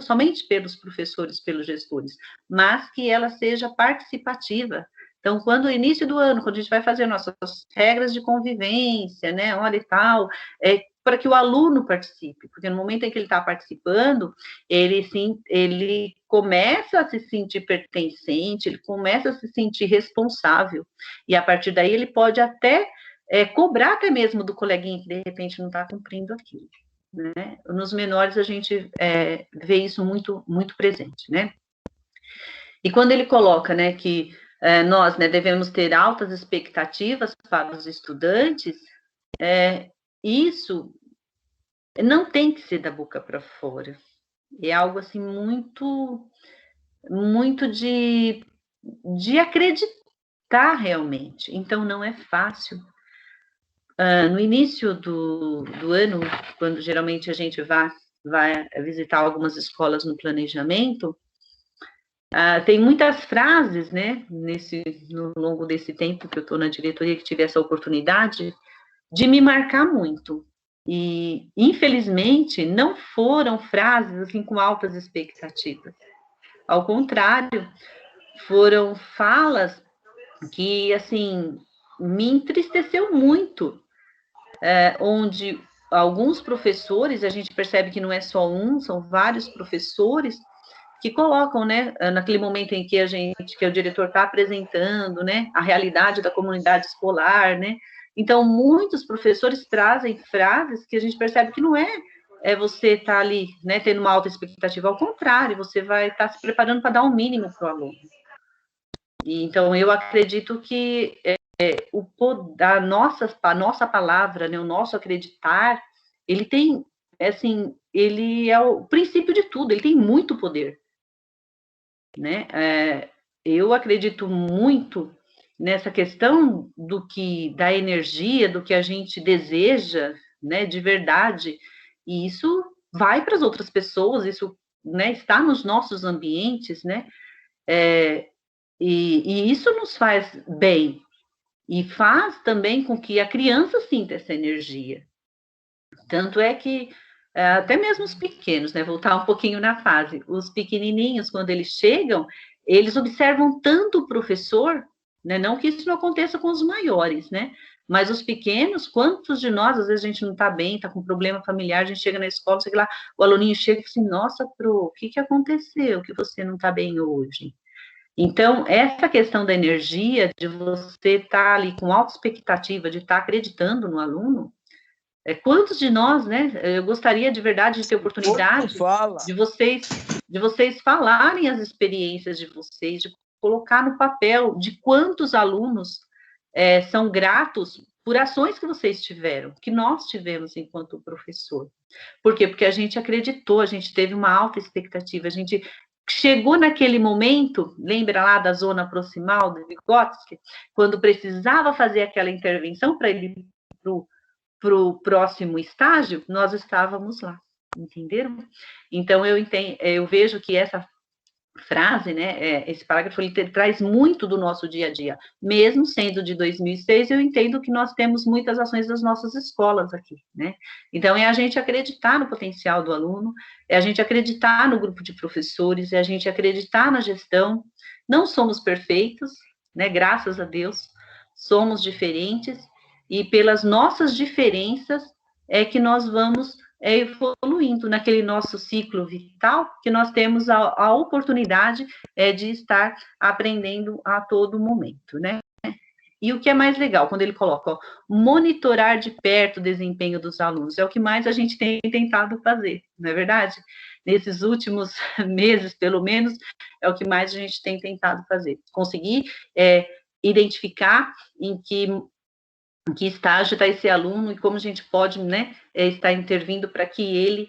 somente pelos professores, pelos gestores, mas que ela seja participativa. Então, quando no início do ano, quando a gente vai fazer nossas regras de convivência, né, olha e tal, para que o aluno participe, porque no momento em que ele está participando, ele começa a se sentir pertencente, ele começa a se sentir responsável, e a partir daí ele pode até cobrar até mesmo do coleguinha que de repente não está cumprindo aquilo, né? Nos menores a gente vê isso muito, muito presente, né? E quando ele coloca, né, que nós, né, devemos ter altas expectativas para os estudantes, isso não tem que ser da boca para fora. É algo assim muito, muito de acreditar realmente. Então não é fácil. No início do ano, quando geralmente a gente vai visitar algumas escolas no planejamento, tem muitas frases, né, no longo desse tempo que eu estou na diretoria, que tive essa oportunidade, de me marcar muito. E, infelizmente, não foram frases, assim, com altas expectativas. Ao contrário, foram falas que, assim, me entristeceu muito, onde alguns professores, a gente percebe que não é só um, são vários professores que colocam, né, naquele momento em que que o diretor está apresentando, né, a realidade da comunidade escolar, né, então muitos professores trazem frases que a gente percebe que não é você estar ali, né, tendo uma alta expectativa, ao contrário, você vai estar se preparando para dar um mínimo para o aluno. E, então, eu acredito que a nossa palavra, né, o nosso acreditar, ele tem, assim, ele é o princípio de tudo, ele tem muito poder, né? Eu acredito muito nessa questão da energia, do que a gente deseja, né, de verdade, e isso vai para as outras pessoas, isso, né, está nos nossos ambientes, né? E isso nos faz bem, e faz também com que a criança sinta essa energia. Tanto é que até mesmo os pequenos, né? Voltar um pouquinho na fase. Os pequenininhos, quando eles chegam, eles observam tanto o professor, né? Não que isso não aconteça com os maiores, né? Mas os pequenos, quantos de nós, às vezes a gente não está bem, está com problema familiar, a gente chega na escola, sei lá, o aluninho chega e fala assim, nossa, Pro, o que aconteceu que você não está bem hoje? Então, essa questão da energia, de você estar ali com alta expectativa, de estar acreditando no aluno, quantos de nós, né? Eu gostaria de verdade de ter oportunidade de vocês falarem as experiências de vocês, de colocar no papel de quantos alunos são gratos por ações que vocês tiveram, que nós tivemos enquanto professor. Por quê? Porque a gente acreditou, a gente teve uma alta expectativa, a gente chegou naquele momento, lembra lá da zona proximal do Vygotsky, quando precisava fazer aquela intervenção para ele para o próximo estágio, nós estávamos lá. entenderam? Então, eu vejo que essa frase, né, esse parágrafo, ele traz muito do nosso dia a dia. Mesmo sendo de 2006, eu entendo que nós temos muitas ações das nossas escolas aqui, né? Então, é a gente acreditar no potencial do aluno, é a gente acreditar no grupo de professores, é a gente acreditar na gestão. Não somos perfeitos, né? Graças a Deus, somos diferentes, e pelas nossas diferenças é que nós vamos evoluindo naquele nosso ciclo vital, que nós temos a oportunidade de estar aprendendo a todo momento, né? E o que é mais legal, quando ele coloca, ó, monitorar de perto o desempenho dos alunos, é o que mais a gente tem tentado fazer, não é verdade? Nesses últimos meses, pelo menos, é o que mais a gente tem tentado fazer. Conseguir identificar em que estágio está esse aluno e como a gente pode, né, estar intervindo para que ele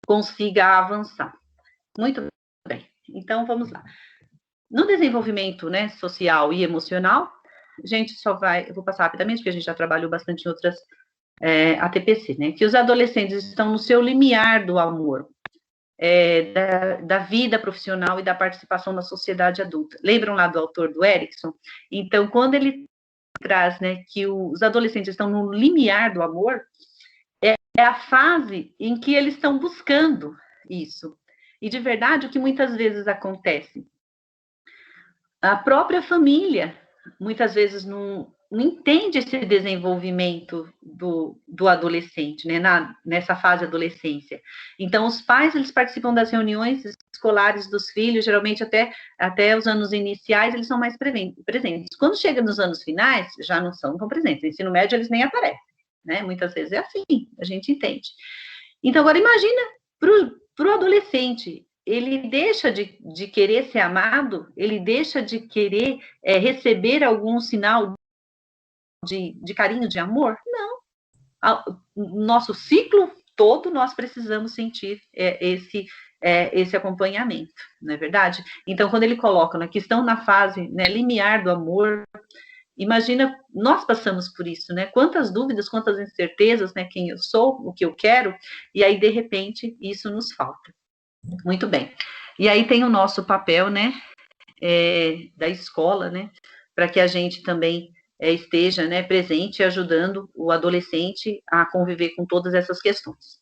consiga avançar. Muito bem, então vamos lá. No desenvolvimento, né, social e emocional, a gente eu vou passar rapidamente, porque a gente já trabalhou bastante em outras ATPC, né, que os adolescentes estão no seu limiar do amor, da vida profissional e da participação na sociedade adulta. Lembram lá do autor do Erickson? Então, quando ele traz, né, que os adolescentes estão no limiar do amor, é a fase em que eles estão buscando isso. E, de verdade, o que muitas vezes acontece? A própria família, muitas vezes, não entende esse desenvolvimento do adolescente, né, nessa fase adolescência. Então, os pais, eles participam das reuniões escolares dos filhos, geralmente até os anos iniciais, eles são mais presentes. Quando chega nos anos finais, já não são tão presentes. No ensino médio, eles nem aparecem, né? Muitas vezes é assim, a gente entende. Então, agora imagina para o adolescente, ele deixa de querer ser amado, ele deixa de querer receber algum sinal de carinho, de amor? Não. Nosso ciclo todo, nós precisamos sentir esse acompanhamento, não é verdade? Então, quando ele coloca, né, que estão na fase, né, limiar do amor, imagina, nós passamos por isso, né? Quantas dúvidas, quantas incertezas, né? Quem eu sou, o que eu quero, e aí, de repente, isso nos falta. Muito bem. E aí tem o nosso papel, né? Da escola, né? Para que a gente também esteja, né, presente, ajudando o adolescente a conviver com todas essas questões.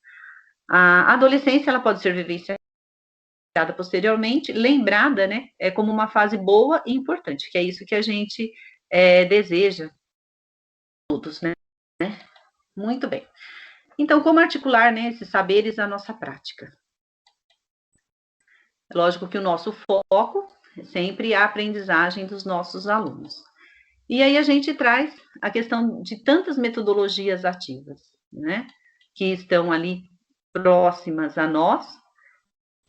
A adolescência, ela pode ser vivenciada posteriormente, lembrada, né, como uma fase boa e importante, que é isso que a gente deseja todos, né? Muito bem. Então, como articular, né, esses saberes à nossa prática? Lógico que o nosso foco é sempre a aprendizagem dos nossos alunos. E aí a gente traz a questão de tantas metodologias ativas, né, que estão ali próximas a nós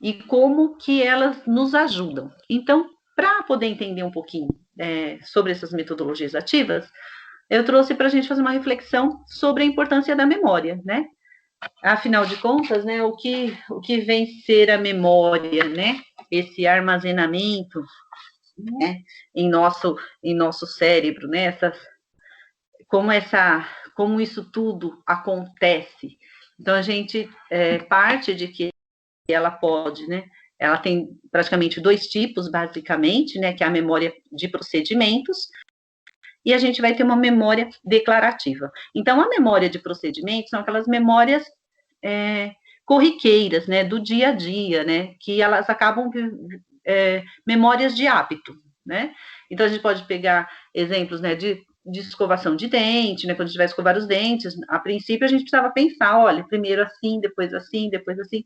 e como que elas nos ajudam. Então, para poder entender um pouquinho sobre essas metodologias ativas, eu trouxe para a gente fazer uma reflexão sobre a importância da memória, né? Afinal de contas, né, o que vem ser a memória, né? Esse armazenamento, né, em nosso cérebro, né? Como isso tudo acontece. Então, a gente parte de que ela pode, né? Ela tem praticamente dois tipos, basicamente, né? Que é a memória de procedimentos, e a gente vai ter uma memória declarativa. Então, a memória de procedimentos são aquelas memórias corriqueiras, né, do dia a dia, né, que elas acabam memórias de hábito, né. Então, a gente pode pegar exemplos, né, de escovação de dente, né, quando a gente vai escovar os dentes, a princípio a gente precisava pensar, olha, primeiro assim, depois assim, depois assim.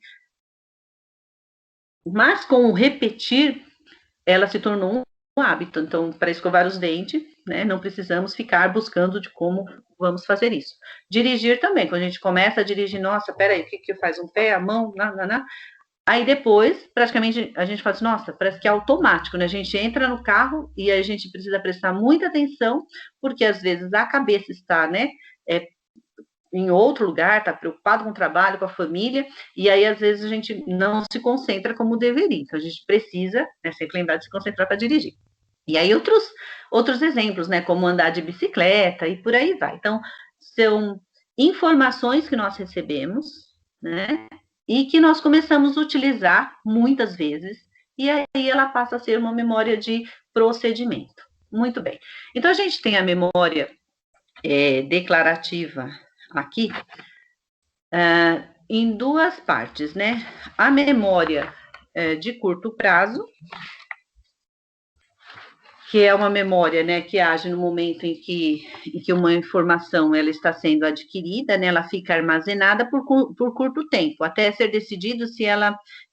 Mas com o repetir, ela se tornou um hábito. Então, para escovar os dentes, né, não precisamos ficar buscando de como vamos fazer isso. Dirigir também, quando a gente começa a dirigir, nossa, peraí, o que faz? Um pé, a mão, Aí depois, praticamente, a gente fala assim, nossa, parece que é automático, né? A gente entra no carro e a gente precisa prestar muita atenção, porque às vezes a cabeça está, né, em outro lugar, está preocupado com o trabalho, com a família, e aí às vezes a gente não se concentra como deveria. Então a gente precisa, né, sempre lembrar de se concentrar para dirigir. E aí outros exemplos, né, como andar de bicicleta e por aí vai. Então, são informações que nós recebemos, né, e que nós começamos a utilizar muitas vezes, e aí ela passa a ser uma memória de procedimento. Muito bem. Então, a gente tem a memória declarativa aqui, em duas partes, né? A memória de curto prazo, que é uma memória, né, que age no momento em que uma informação ela está sendo adquirida, né, ela fica armazenada por curto tempo, até ser decidido se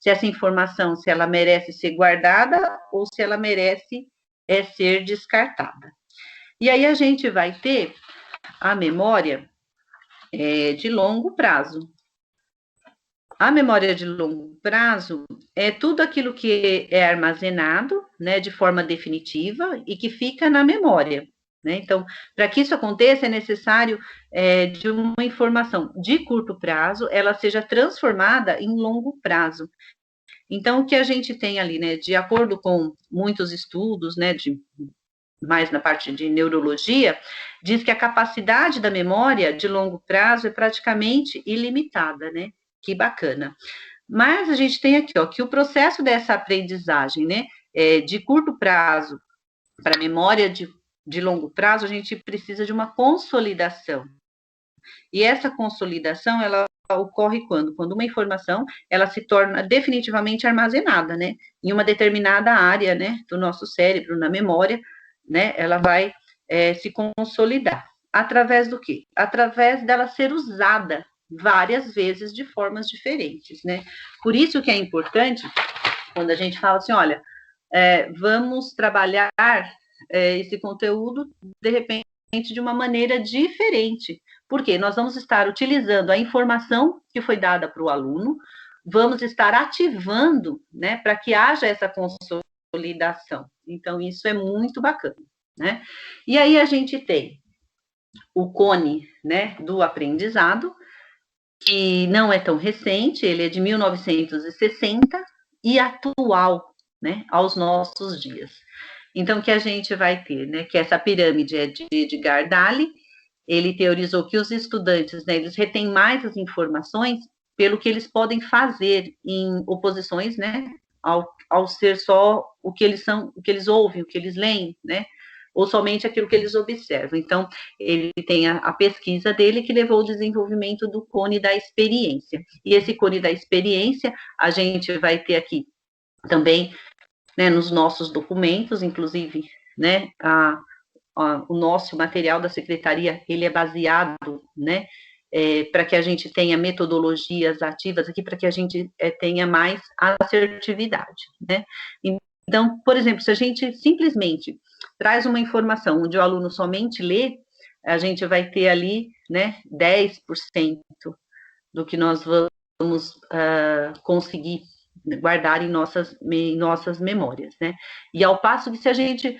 essa informação, se ela merece ser guardada ou se ela merece ser descartada. E aí a gente vai ter a memória de longo prazo. A memória de longo prazo é tudo aquilo que é armazenado, né, de forma definitiva e que fica na memória, né? Então, para que isso aconteça, é necessário de uma informação de curto prazo, ela seja transformada em longo prazo. Então, o que a gente tem ali, né, de acordo com muitos estudos, né, mais na parte de neurologia, diz que a capacidade da memória de longo prazo é praticamente ilimitada, né? Que bacana. Mas a gente tem aqui, ó, que o processo dessa aprendizagem, né, de curto prazo para memória de longo prazo, a gente precisa de uma consolidação. E essa consolidação, ela ocorre quando? Quando uma informação, ela se torna definitivamente armazenada, né, em uma determinada área, né, do nosso cérebro, na memória, né, ela vai se consolidar. Através do quê? Através dela ser usada várias vezes de formas diferentes, né? Por isso que é importante, quando a gente fala assim, olha, vamos trabalhar esse conteúdo, de repente, de uma maneira diferente. Porque nós vamos estar utilizando a informação que foi dada para o aluno, vamos estar ativando, né, para que haja essa consolidação. Então, isso é muito bacana, né? E aí a gente tem o cone, né, do aprendizado, que não é tão recente, ele é de 1960 e atual, né, aos nossos dias. Então, o que a gente vai ter, né, que essa pirâmide é de Edgar Dali, ele teorizou que os estudantes, né, eles retêm mais as informações pelo que eles podem fazer em oposições, né, ao ser só o que eles são, o que eles ouvem, o que eles leem, né, ou somente aquilo que eles observam. Então, ele tem a pesquisa dele que levou ao desenvolvimento do cone da experiência. E esse cone da experiência, a gente vai ter aqui também, né, nos nossos documentos, inclusive, né, o nosso material da secretaria, ele é baseado, né, para que a gente tenha metodologias ativas aqui, para que a gente tenha mais assertividade, né. Então, por exemplo, se a gente simplesmente traz uma informação onde o aluno somente lê, a gente vai ter ali, né, 10% do que nós vamos conseguir guardar em nossas memórias, né? E ao passo que se a gente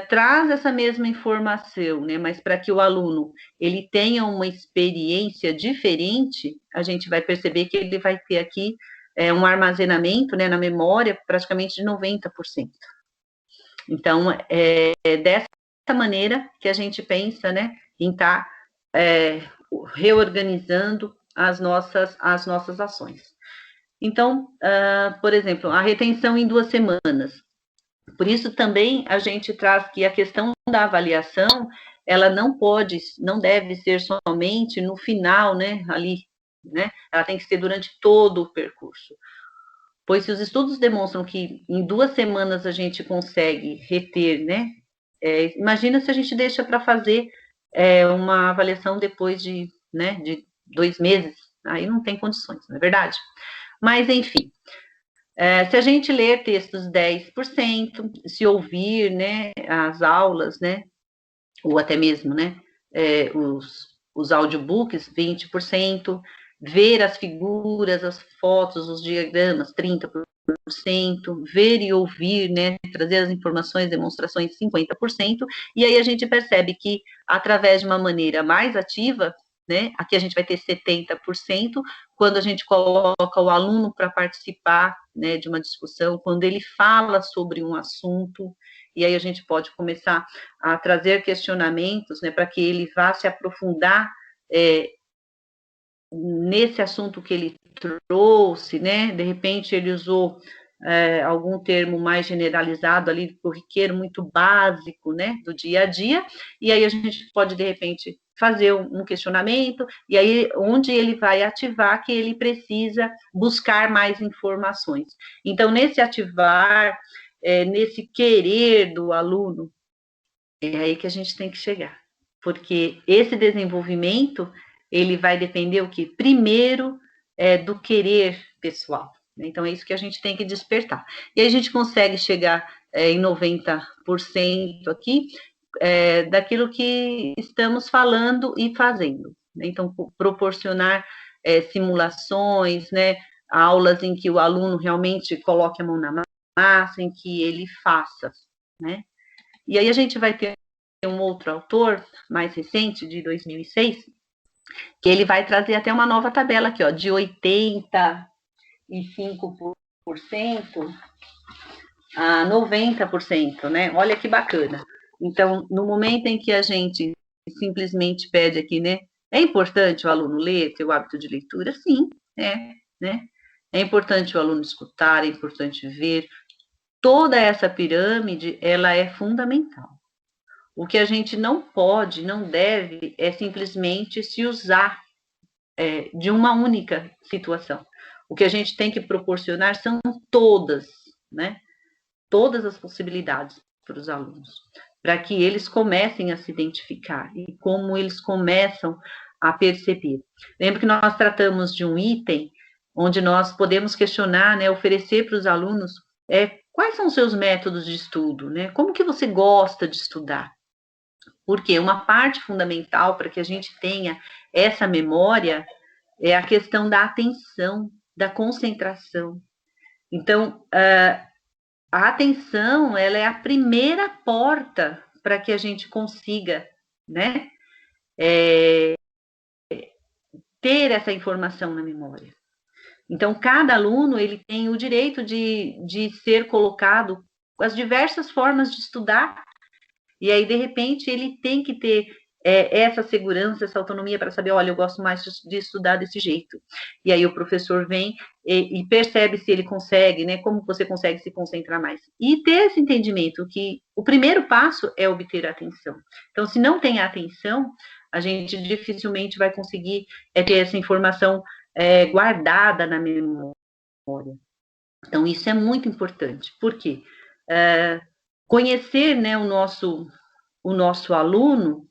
traz essa mesma informação, né, mas para que o aluno ele tenha uma experiência diferente, a gente vai perceber que ele vai ter aqui um armazenamento, né, na memória praticamente de 90%. Então, dessa maneira que a gente pensa, né, em estar reorganizando as nossas ações. Então, por exemplo, a retenção em 2 semanas. Por isso também a gente traz que a questão da avaliação, ela não deve ser somente no final, né, ali, né, ela tem que ser durante todo o percurso. Pois se os estudos demonstram que em 2 semanas a gente consegue reter, né, imagina se a gente deixa para fazer uma avaliação depois de 2 meses, aí não tem condições, não é verdade? Mas, enfim, se a gente ler textos 10%, se ouvir, né, as aulas, né, ou até mesmo, né, os audiobooks, 20%, ver as figuras, as fotos, os diagramas, 30%, ver e ouvir, né, trazer as informações, demonstrações, 50%, e aí a gente percebe que, através de uma maneira mais ativa, né, aqui a gente vai ter 70%, quando a gente coloca o aluno para participar, né, de uma discussão, quando ele fala sobre um assunto, e aí a gente pode começar a trazer questionamentos, né, para que ele vá se aprofundar nesse assunto que ele trouxe, né? De repente ele usou algum termo mais generalizado ali, corriqueiro, muito básico, né, do dia a dia, e aí a gente pode, de repente, fazer um questionamento, e aí onde ele vai ativar que ele precisa buscar mais informações. Então, nesse ativar, nesse querer do aluno, é aí que a gente tem que chegar. Porque esse desenvolvimento, ele vai depender o quê? Primeiro, do querer pessoal. Então, é isso que a gente tem que despertar. E aí a gente consegue chegar em 90% aqui daquilo que estamos falando e fazendo. Então, proporcionar simulações, né, aulas em que o aluno realmente coloque a mão na massa, em que ele faça, né? E aí a gente vai ter um outro autor, mais recente, de 2006, que ele vai trazer até uma nova tabela aqui, ó, de 85% a 90%, né? Olha que bacana. Então, no momento em que a gente simplesmente pede aqui, né? É importante o aluno ler, ter o hábito de leitura? Sim, né? É importante o aluno escutar, é importante ver. Toda essa pirâmide, ela é fundamental. O que a gente não pode, não deve, é simplesmente se usar de uma única situação. O que a gente tem que proporcionar são todas, né? Todas as possibilidades para os alunos, para que eles comecem a se identificar e como eles começam a perceber. Lembro que nós tratamos de um item onde nós podemos questionar, né, oferecer para os alunos quais são os seus métodos de estudo, né? Como que você gosta de estudar? Porque uma parte fundamental para que a gente tenha essa memória é a questão da atenção, da concentração. Então, a atenção, ela é a primeira porta para que a gente consiga, né, ter essa informação na memória. Então, cada aluno, ele tem o direito de ser colocado as diversas formas de estudar. E aí, de repente, ele tem que ter essa segurança, essa autonomia para saber, olha, eu gosto mais de estudar desse jeito. E aí o professor vem e percebe se ele consegue, né? Como você consegue se concentrar mais. E ter esse entendimento que o primeiro passo é obter a atenção. Então, se não tem a atenção, a gente dificilmente vai conseguir ter essa informação guardada na memória. Então, isso é muito importante. Por quê? Conhecer, né, o nosso aluno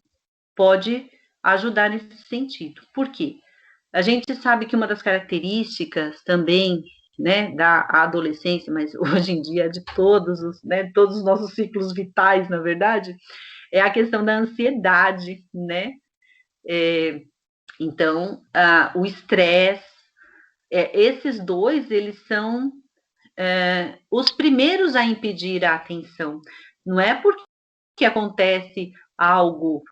pode ajudar nesse sentido. Por quê? A gente sabe que uma das características também, né, da adolescência, mas hoje em dia de todos os nossos ciclos vitais, na verdade, é a questão da ansiedade, né? Então, o estresse, esses dois, eles são os primeiros a impedir a atenção. Não é porque acontece algo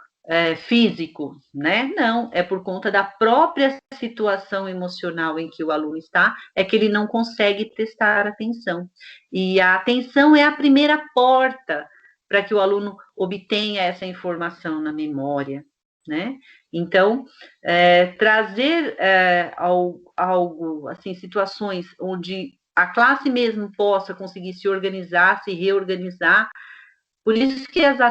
físico, né? Não, é por conta da própria situação emocional em que o aluno está, é que ele não consegue prestar atenção. E a atenção é a primeira porta para que o aluno obtenha essa informação na memória, né? Então, trazer algo, assim, situações onde a classe mesmo possa conseguir se organizar, se reorganizar. Por isso que as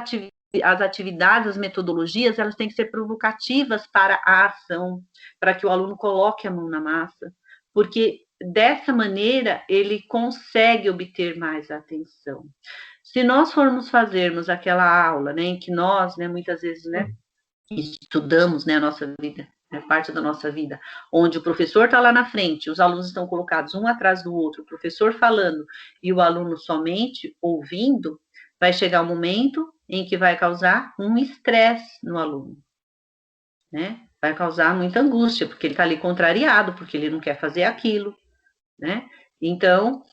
atividades, as metodologias, elas têm que ser provocativas para a ação, para que o aluno coloque a mão na massa, porque dessa maneira ele consegue obter mais atenção. Se nós formos fazermos aquela aula, né, em que nós, né, muitas vezes, né, estudamos, né, a nossa vida, parte da nossa vida, onde o professor está lá na frente, os alunos estão colocados um atrás do outro, o professor falando e o aluno somente ouvindo, vai chegar um momento em que vai causar um estresse no aluno, né? Vai causar muita angústia, porque ele está ali contrariado, porque ele não quer fazer aquilo, né? Então,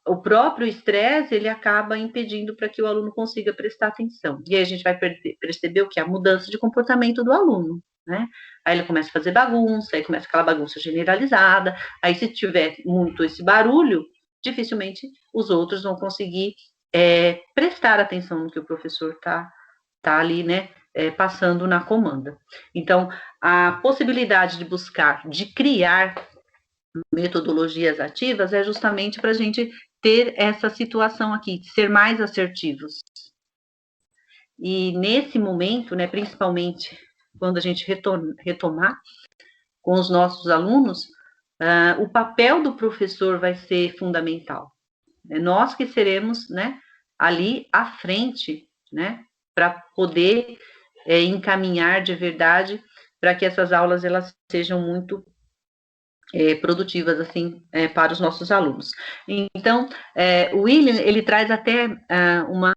o próprio estresse, ele acaba impedindo para que o aluno consiga prestar atenção. E aí a gente vai perceber o que? A mudança de comportamento do aluno, né? Aí ele começa a fazer bagunça, aí começa aquela bagunça generalizada, aí se tiver muito esse barulho, dificilmente os outros vão conseguir prestar atenção no que o professor está ali, né, passando na comanda. Então, a possibilidade de buscar, de criar metodologias ativas é justamente para a gente ter essa situação aqui, ser mais assertivos. E nesse momento, né, principalmente quando a gente retomar com os nossos alunos, o papel do professor vai ser fundamental. É nós que seremos, né, ali à frente, né, para poder encaminhar de verdade para que essas aulas elas sejam muito produtivas assim para os nossos alunos. Então, o William ele traz até uma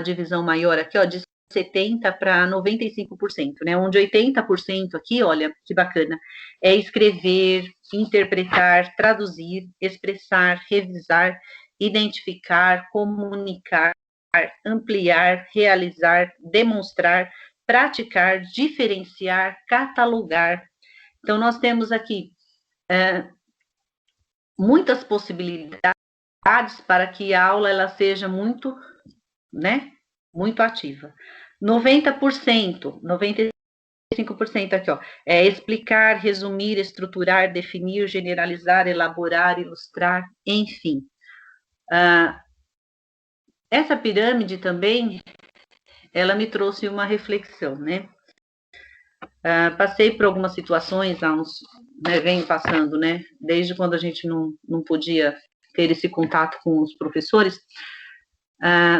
divisão maior aqui, ó, de 70% para 95%, né? Onde 80% aqui, olha que bacana, é escrever, interpretar, traduzir, expressar, revisar, identificar, comunicar, ampliar, realizar, demonstrar, praticar, diferenciar, catalogar. Então, nós temos aqui muitas possibilidades para que a aula ela seja muito, né, muito ativa. 90%, 95% aqui, ó, é explicar, resumir, estruturar, definir, generalizar, elaborar, ilustrar, enfim. Essa pirâmide também, ela me trouxe uma reflexão, né? Passei por algumas situações, venho passando, né? Desde quando a gente não podia ter esse contato com os professores.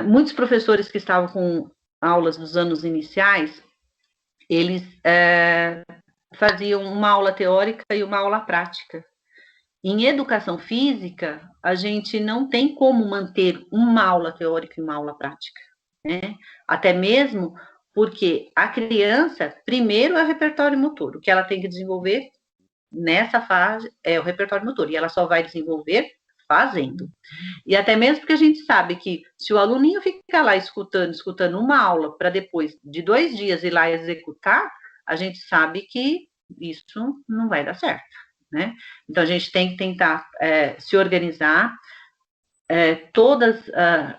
Muitos professores que estavam com aulas dos anos iniciais, eles faziam uma aula teórica e uma aula prática. Em educação física, a gente não tem como manter uma aula teórica e uma aula prática, né? Até mesmo porque a criança, primeiro é o repertório motor, o que ela tem que desenvolver nessa fase é o repertório motor, e ela só vai desenvolver fazendo. E até mesmo porque a gente sabe que se o aluninho ficar lá escutando uma aula para depois de 2 dias ir lá executar, a gente sabe que isso não vai dar certo, né? Então a gente tem que tentar se organizar.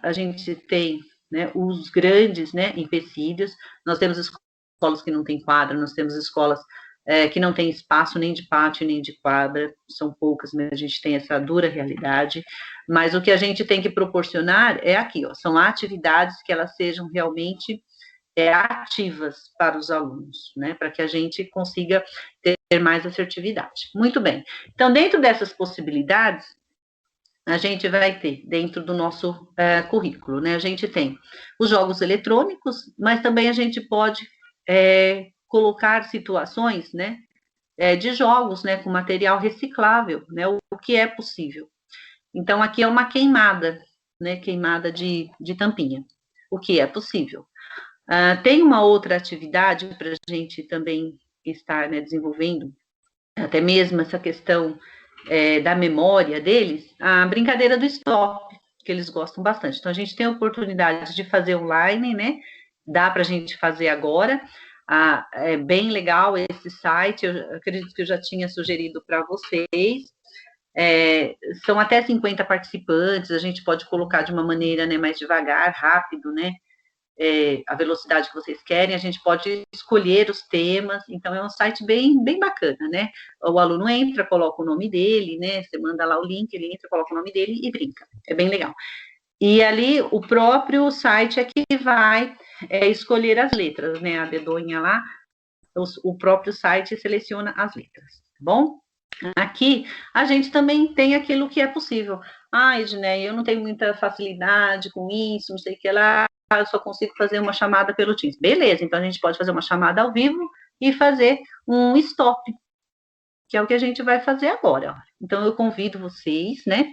A gente tem, né, os grandes, né, empecilhos. Nós temos escolas que não têm quadra, nós temos escolas que não tem espaço nem de pátio, nem de quadra, são poucas, mas a gente tem essa dura realidade, mas o que a gente tem que proporcionar é aqui, ó, são atividades que elas sejam realmente ativas para os alunos, né, para que a gente consiga ter mais assertividade. Muito bem, então dentro dessas possibilidades, a gente vai ter dentro do nosso currículo, né, a gente tem os jogos eletrônicos, mas também a gente pode colocar situações, né, de jogos, né, com material reciclável, né, o que é possível. Então, aqui é uma queimada, né, queimada de tampinha, o que é possível. Tem uma outra atividade para a gente também estar, né, desenvolvendo, até mesmo essa questão da memória deles, a brincadeira do stop, que eles gostam bastante. Então, a gente tem a oportunidade de fazer online, né, dá para a gente fazer agora. É bem legal esse site, eu acredito que eu já tinha sugerido para vocês. São até 50 participantes, a gente pode colocar de uma maneira, né, mais devagar, rápido, né, a velocidade que vocês querem, a gente pode escolher os temas, então é um site bem, bem bacana, né? O aluno entra, coloca o nome dele, né? Você manda lá o link, ele entra, coloca o nome dele e brinca. É bem legal. E ali o próprio site é que vai escolher as letras, né? A dedonha lá, o próprio site seleciona as letras, tá bom? Aqui a gente também tem aquilo que é possível. Edneia, eu não tenho muita facilidade com isso, não sei o que lá, eu só consigo fazer uma chamada pelo Teams. Beleza, então a gente pode fazer uma chamada ao vivo e fazer um stop, que é o que a gente vai fazer agora. Então eu convido vocês, né,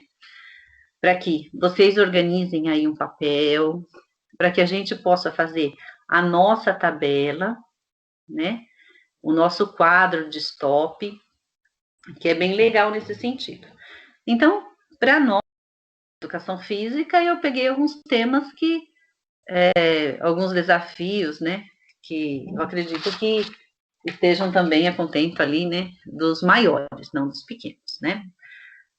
para que vocês organizem aí um papel, para que a gente possa fazer a nossa tabela, né, o nosso quadro de stop, que é bem legal nesse sentido. Então, para nós, educação física, eu peguei alguns temas que, alguns desafios, né, que eu acredito que estejam também a contento ali, né, dos maiores, não dos pequenos, né.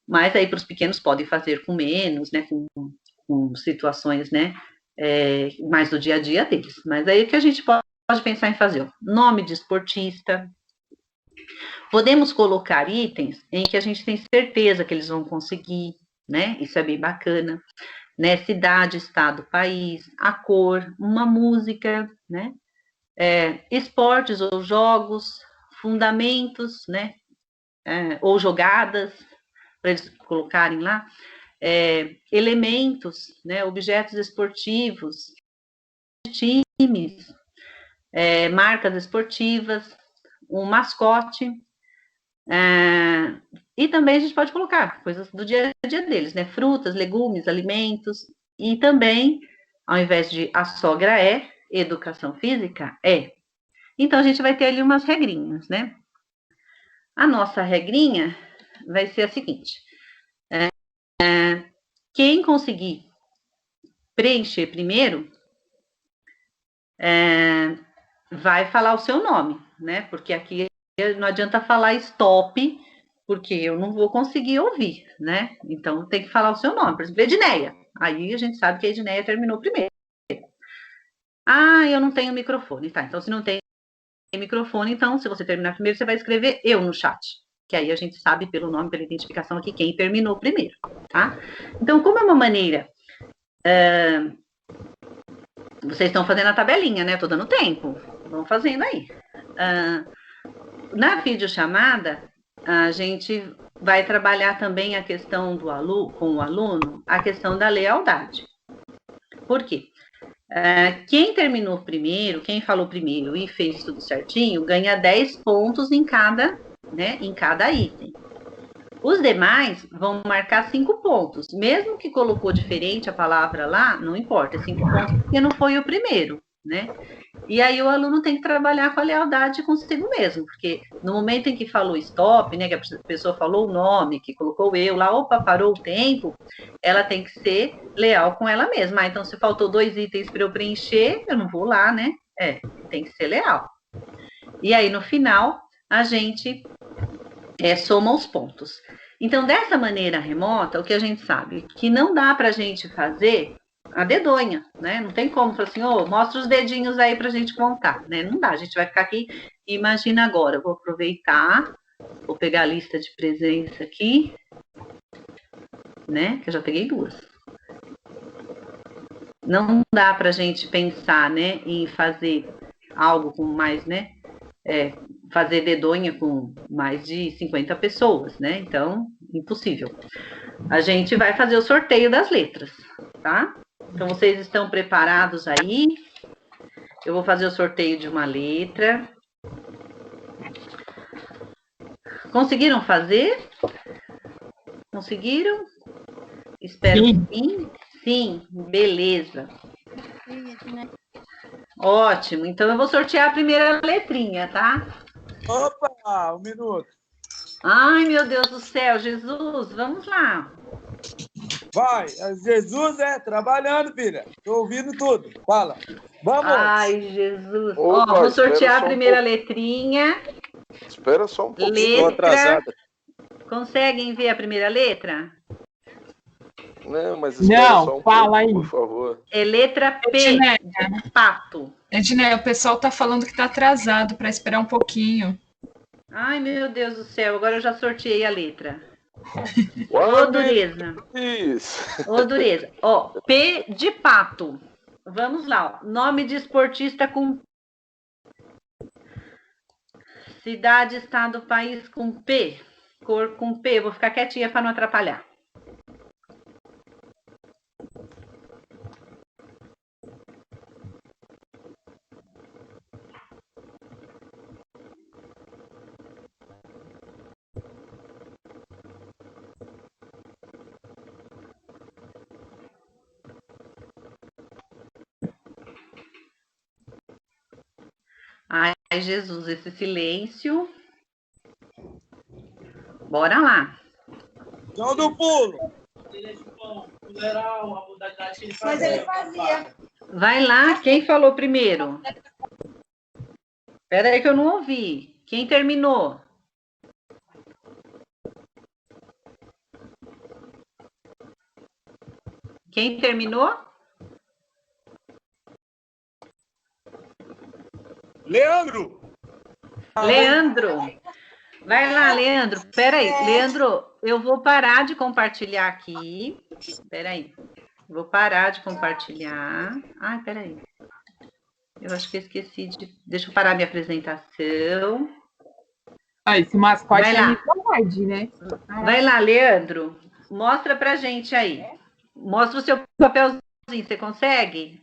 Mas aí para os pequenos podem fazer com menos, né, com situações, né, mais do dia a dia deles. Mas aí o que a gente pode pode pensar em fazer nome de esportista. Podemos colocar itens em que a gente tem certeza que eles vão conseguir, né? Isso é bem bacana. Né? Cidade, estado, país, a cor, uma música, né? Esportes ou jogos, fundamentos, né? Ou jogadas, para eles colocarem lá, elementos, né? Objetos esportivos, times, marcas esportivas, um mascote, e também a gente pode colocar coisas do dia a dia deles, né? Frutas, legumes, alimentos, e também, ao invés de a sogra educação física, Então, a gente vai ter ali umas regrinhas, né? A nossa regrinha vai ser a seguinte: quem conseguir preencher primeiro, vai falar o seu nome, né? Porque aqui não adianta falar stop, porque eu não vou conseguir ouvir, né? Então tem que falar o seu nome. Por exemplo, Edneia. Aí a gente sabe que a Edneia terminou primeiro. Ah, eu não tenho microfone. Tá, então se não tem microfone, então se você terminar primeiro, você vai escrever eu no chat. Que aí a gente sabe pelo nome, pela identificação aqui, quem terminou primeiro, tá? Então, como é uma maneira... vocês estão fazendo a tabelinha, né? Eu tô dando tempo. Vão fazendo aí. Na videochamada, a gente vai trabalhar também a questão do aluno, com o aluno, a questão da lealdade. Por quê? Quem terminou primeiro, quem falou primeiro e fez tudo certinho, ganha 10 pontos em cada, né, em cada item. Os demais vão marcar 5 pontos. Mesmo que colocou diferente a palavra lá, não importa, é 5 pontos porque não foi o primeiro, né? E aí o aluno tem que trabalhar com a lealdade consigo mesmo, porque no momento em que falou stop, né, que a pessoa falou o nome, que colocou eu lá, opa, parou o tempo, ela tem que ser leal com ela mesma. Então, se faltou 2 itens para eu preencher, eu não vou lá, né? Tem que ser leal. E aí, no final, a gente soma os pontos. Então, dessa maneira remota, o que a gente sabe? Que não dá para a gente fazer a dedonha, né? Não tem como falar assim, mostra os dedinhos aí pra gente contar, né? Não dá, a gente vai ficar aqui. Imagina agora, eu vou aproveitar, vou pegar a lista de presença aqui, né? Que eu já peguei 2. Não dá pra gente pensar, né, em fazer algo com mais, né? Fazer dedonha com mais de 50 pessoas, né? Então, impossível. A gente vai fazer o sorteio das letras, tá? Então, vocês estão preparados aí? Eu vou fazer o sorteio de uma letra. Conseguiram fazer? Conseguiram? Espero que sim. Sim, beleza. Ótimo. Então, eu vou sortear a primeira letrinha, tá? Opa, 1 minuto. Ai, meu Deus do céu, Jesus, vamos lá. Vai, Jesus trabalhando, filha. Tô ouvindo tudo. Fala. Vamos. Ai, Jesus. Opa, Vou sortear a primeira letrinha. Espera só um pouquinho. Letra. Estou atrasada. Conseguem ver a primeira letra? Não, mas espera só um pouco, aí, por favor. É letra P, Edneia, de pato. Edneia, o pessoal tá falando que tá atrasado, para esperar um pouquinho. Ai, meu Deus do céu, agora eu já sorteei a letra. Ô, dureza. Ô, dureza. Ó, P de pato. Vamos lá, ó. Nome de esportista com... Cidade, estado, país com P. Cor com P. Vou ficar quietinha para não atrapalhar. Ai, Jesus, esse silêncio. Bora lá. João do pulo. Mas ele fazia. Vai lá, quem falou primeiro? Espera aí que eu não ouvi. Quem terminou? Quem terminou? Leandro! Leandro! Vai lá, Leandro. Espera aí. Leandro, eu vou parar de compartilhar aqui. Espera aí. Vou parar de compartilhar. Ai, espera aí. Eu acho que eu esqueci de... Deixa eu parar minha apresentação. Ah, esse mascote é muito né? Vai lá, Leandro. Mostra pra gente aí. Mostra o seu papelzinho. Você consegue?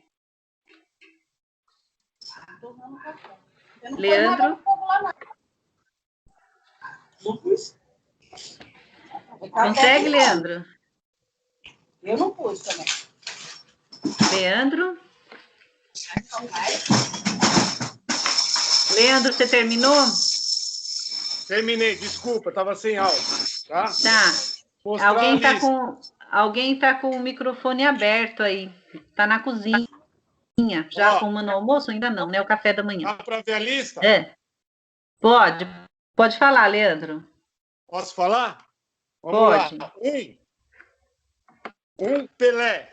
Leandro? Consegue, Leandro? Eu não pus também. Leandro? Leandro, você terminou? Terminei, desculpa, estava sem áudio. Tá? Tá. Alguém tá com o microfone aberto aí. Tá na cozinha. Já arrumando o almoço? Ainda não, né? O café da manhã. Dá para ver a lista? É. Pode. Pode falar, Leandro. Posso falar? Pode. Lá. Um Pelé.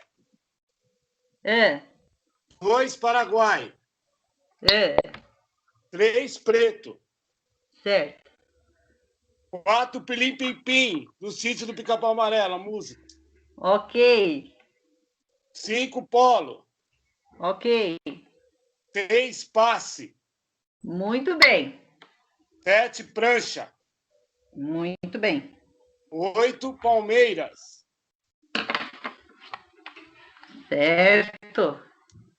2 Paraguai. 3 Preto. Certo. 4 Pilim Pim Pim, do Sítio do Pica-Pau Amarelo, a música. Ok. 5 Polo. Ok. 6 Passe. Muito bem. 7 Prancha. Muito bem. 8 Palmeiras. Certo.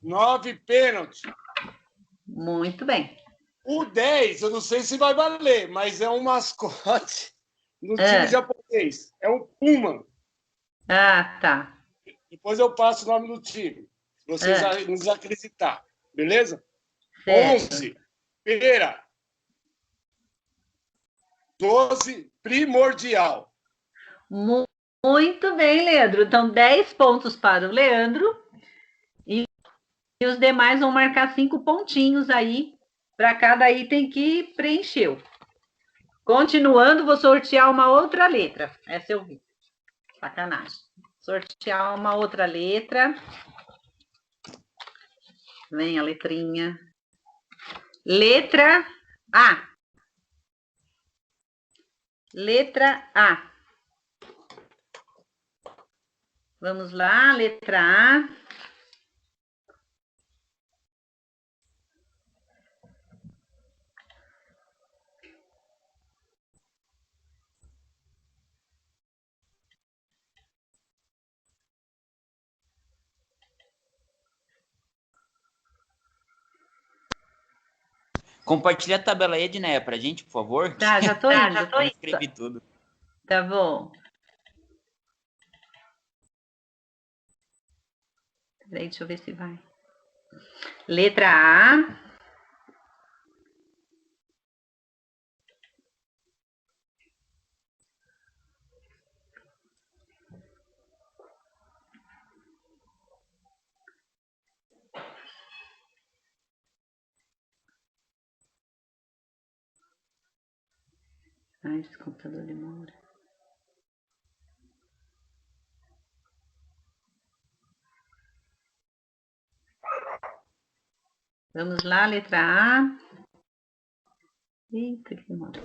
9 Pênalti. Muito bem. O 10, eu não sei se vai valer, mas é um mascote no time japonês. É um Puma. Ah, tá. Depois eu passo o nome do time, se vocês nos acreditar. Beleza? Certo. 11, Pera. 12, Primordial. Muito bem, Leandro. Então, 10 pontos para o Leandro. E os demais vão marcar 5 pontinhos aí para cada item que preencheu. Continuando, vou sortear uma outra letra. Essa eu vi. Sacanagem. Sortear uma outra letra. Vem a letrinha. Letra A. Letra A. Vamos lá, letra A. Compartilha a tabela aí, Edneia, pra gente, por favor. Tá, já tô indo. Eu escrevi tudo. Tá bom. Peraí, deixa eu ver se vai. Letra A. Ai, esse computador demora. Vamos lá, letra A. Eita, que demora.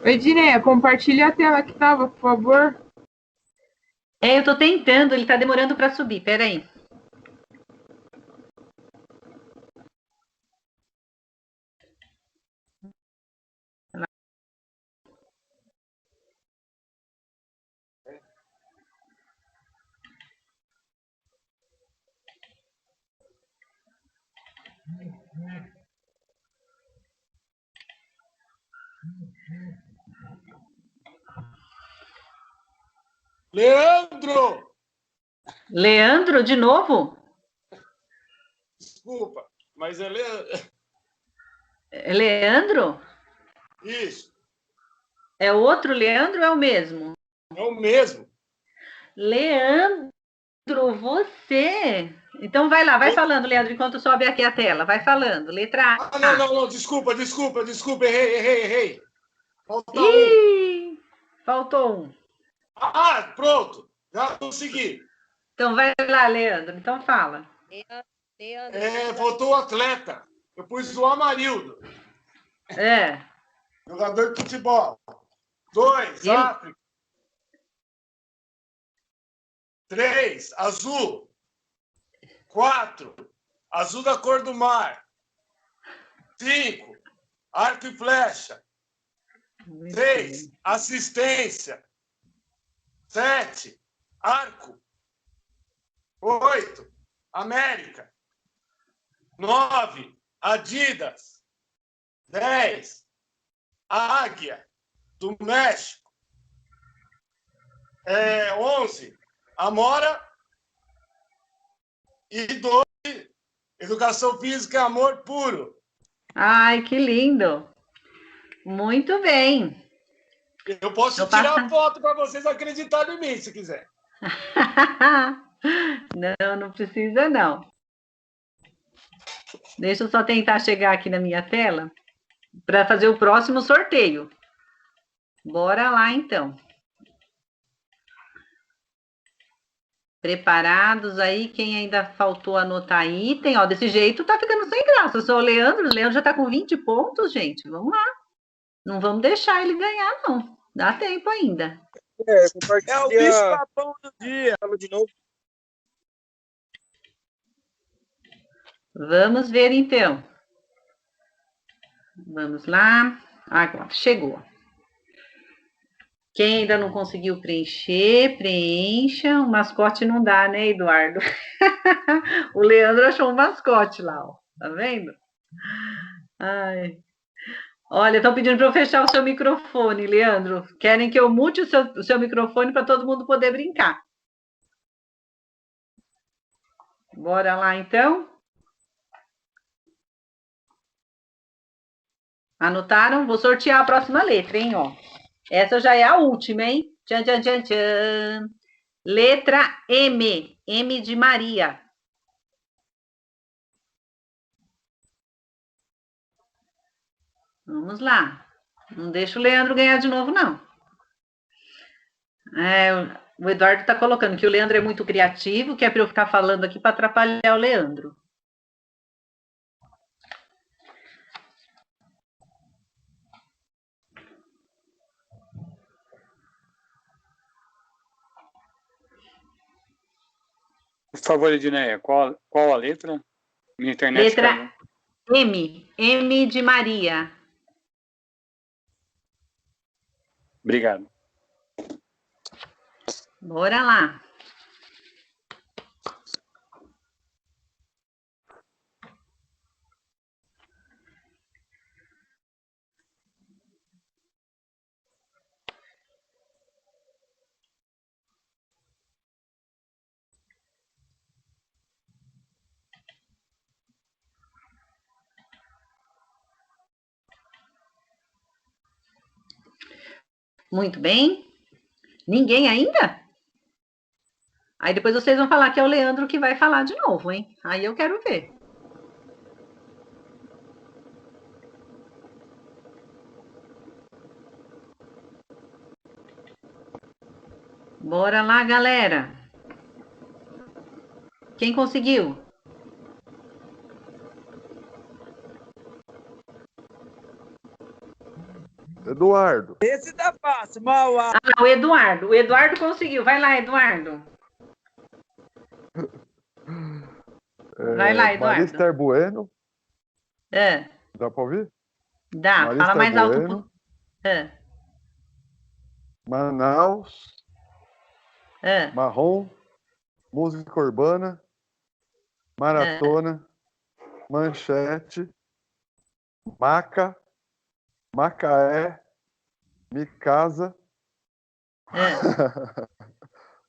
Edneia, compartilha a tela que tava, por favor. Eu tô tentando, ele tá demorando para subir. Peraí. Leandro! Leandro, de novo? Desculpa, mas é Leandro. É Leandro? Isso. É outro Leandro ou é o mesmo? É o mesmo. Leandro, você? Então vai lá, vai falando, Leandro, enquanto sobe aqui a tela. Vai falando, letra A. Não, desculpa, errei. Falta um. Faltou um. Pronto, já consegui. Então vai lá, Leandro, então fala. Faltou o atleta. Eu pus o Amarildo. Jogador de futebol. 2, África. 3, azul. 4, azul da cor do mar. 5, arco e flecha. 6, assistência. 7, arco. 8, América. 9, Adidas. 10, Águia, do México. 11, Amora. E 12, Educação Física e Amor Puro. Ai, que lindo. Muito bem. Eu posso tirar a foto para vocês acreditarem em mim, se quiser. Não precisa, não. Deixa eu só tentar chegar aqui na minha tela para fazer o próximo sorteio. Bora lá, então. Preparados aí? Quem ainda faltou anotar item? Ó, desse jeito tá ficando sem graça. Eu sou o Leandro já tá com 20 pontos, gente. Vamos lá. Não vamos deixar ele ganhar, não. Dá tempo ainda. É o bicho-papão do dia. Fala de novo. Vamos ver, então. Vamos lá. Agora, chegou. Quem ainda não conseguiu preencher, preencha. O mascote não dá, né, Eduardo? O Leandro achou um mascote lá, ó. Tá vendo? Ai. Olha, estão pedindo para eu fechar o seu microfone, Leandro. Querem que eu mute o seu microfone para todo mundo poder brincar. Bora lá, então? Anotaram? Vou sortear a próxima letra, hein, ó. Essa já é a última, hein? Tchan, tchan, tchan, tchan. Letra M. M de Maria. Vamos lá. Não deixa o Leandro ganhar de novo, não. O Eduardo está colocando que o Leandro é muito criativo, que é para eu ficar falando aqui para atrapalhar o Leandro. Por favor, Edneia, qual a letra? Minha internet letra caiu. M. M de Maria. Obrigado. Bora lá. Muito bem. Ninguém ainda? Aí depois vocês vão falar que é o Leandro que vai falar de novo, hein? Aí eu quero ver. Bora lá, galera. Quem conseguiu? Eduardo. Esse tá fácil, Mauá. Ah, o Eduardo. O Eduardo conseguiu. Vai lá, Eduardo. Vai lá, Eduardo. Marister Bueno. Dá para ouvir? Dá, Marister fala mais Bueno. alto. Manaus. Marrom. Música urbana. Maratona. Manchete. Maca. Macaé, Micasa.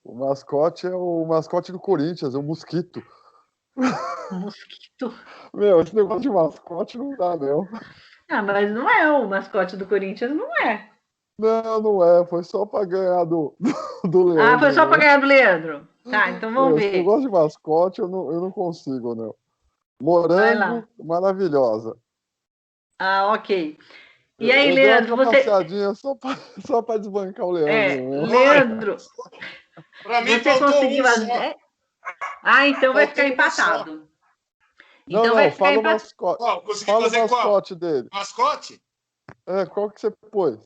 O mascote é o mascote do Corinthians, é o Mosquito. Mosquito? Meu, esse negócio de mascote não dá, não. Ah, mas não é o mascote do Corinthians, não é. Não é. Foi só para ganhar do Leandro. Ah, foi só para ganhar do Leandro. Tá, então vamos ver. Esse negócio de mascote eu não consigo, não. Morango, maravilhosa. Ah, ok. E aí, Leandro, você... Só para desbancar o Leandro. Leandro, Pra mim, você conseguiu as 10? Ah, então vai ficar empatado. Não, Então vai não, fala o ficar mascote. Qual? Consegui Fala o fazer qual? mascote dele. Mascote? É, qual que você pôs?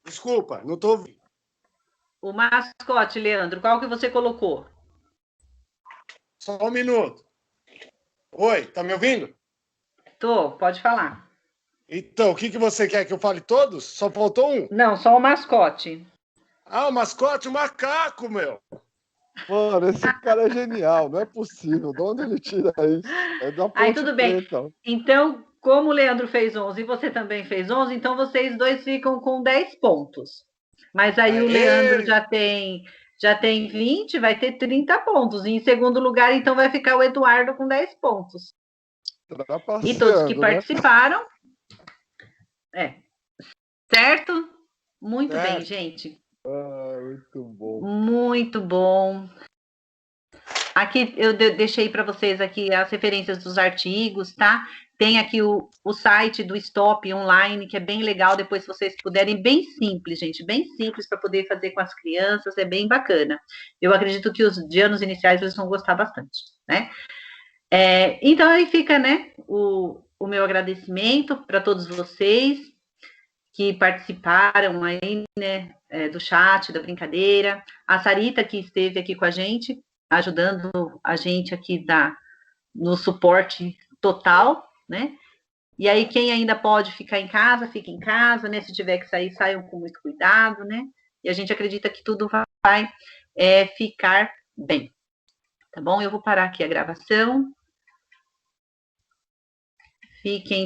Desculpa, não tô ouvindo. o mascote, Leandro. Qual que você colocou? Só um minuto. Oi, tá me ouvindo? Tô, pode falar. Então, o que você quer que eu fale todos? Só faltou um? Não, só o mascote. Ah, o mascote, o macaco, meu. Mano, esse cara é genial, não é possível. De onde ele tira isso? É da Ponte Aí, tudo bem. Preta. Então, como o Leandro fez 11 e você também fez 11, então vocês dois ficam com 10 pontos. Mas aí o Leandro já tem 20, vai ter 30 pontos. E em segundo lugar, então, vai ficar o Eduardo com 10 pontos. E todos que participaram. Certo? Muito bem, gente. Muito bom. Muito bom. Aqui eu deixei para vocês aqui as referências dos artigos, tá? Tem aqui o site do Stop online, que é bem legal, depois se vocês puderem, bem simples, gente, bem simples para poder fazer com as crianças, é bem bacana. Eu acredito que os de anos iniciais eles vão gostar bastante, né? Então aí fica, né, o meu agradecimento para todos vocês que participaram aí, né, do chat, da brincadeira, a Sarita que esteve aqui com a gente, ajudando a gente aqui no suporte total, né? E aí, quem ainda pode ficar em casa, fica em casa, né? Se tiver que sair, saiam com muito cuidado, né? E a gente acredita que tudo vai ficar bem. Tá bom? Eu vou parar aqui a gravação. Fiquem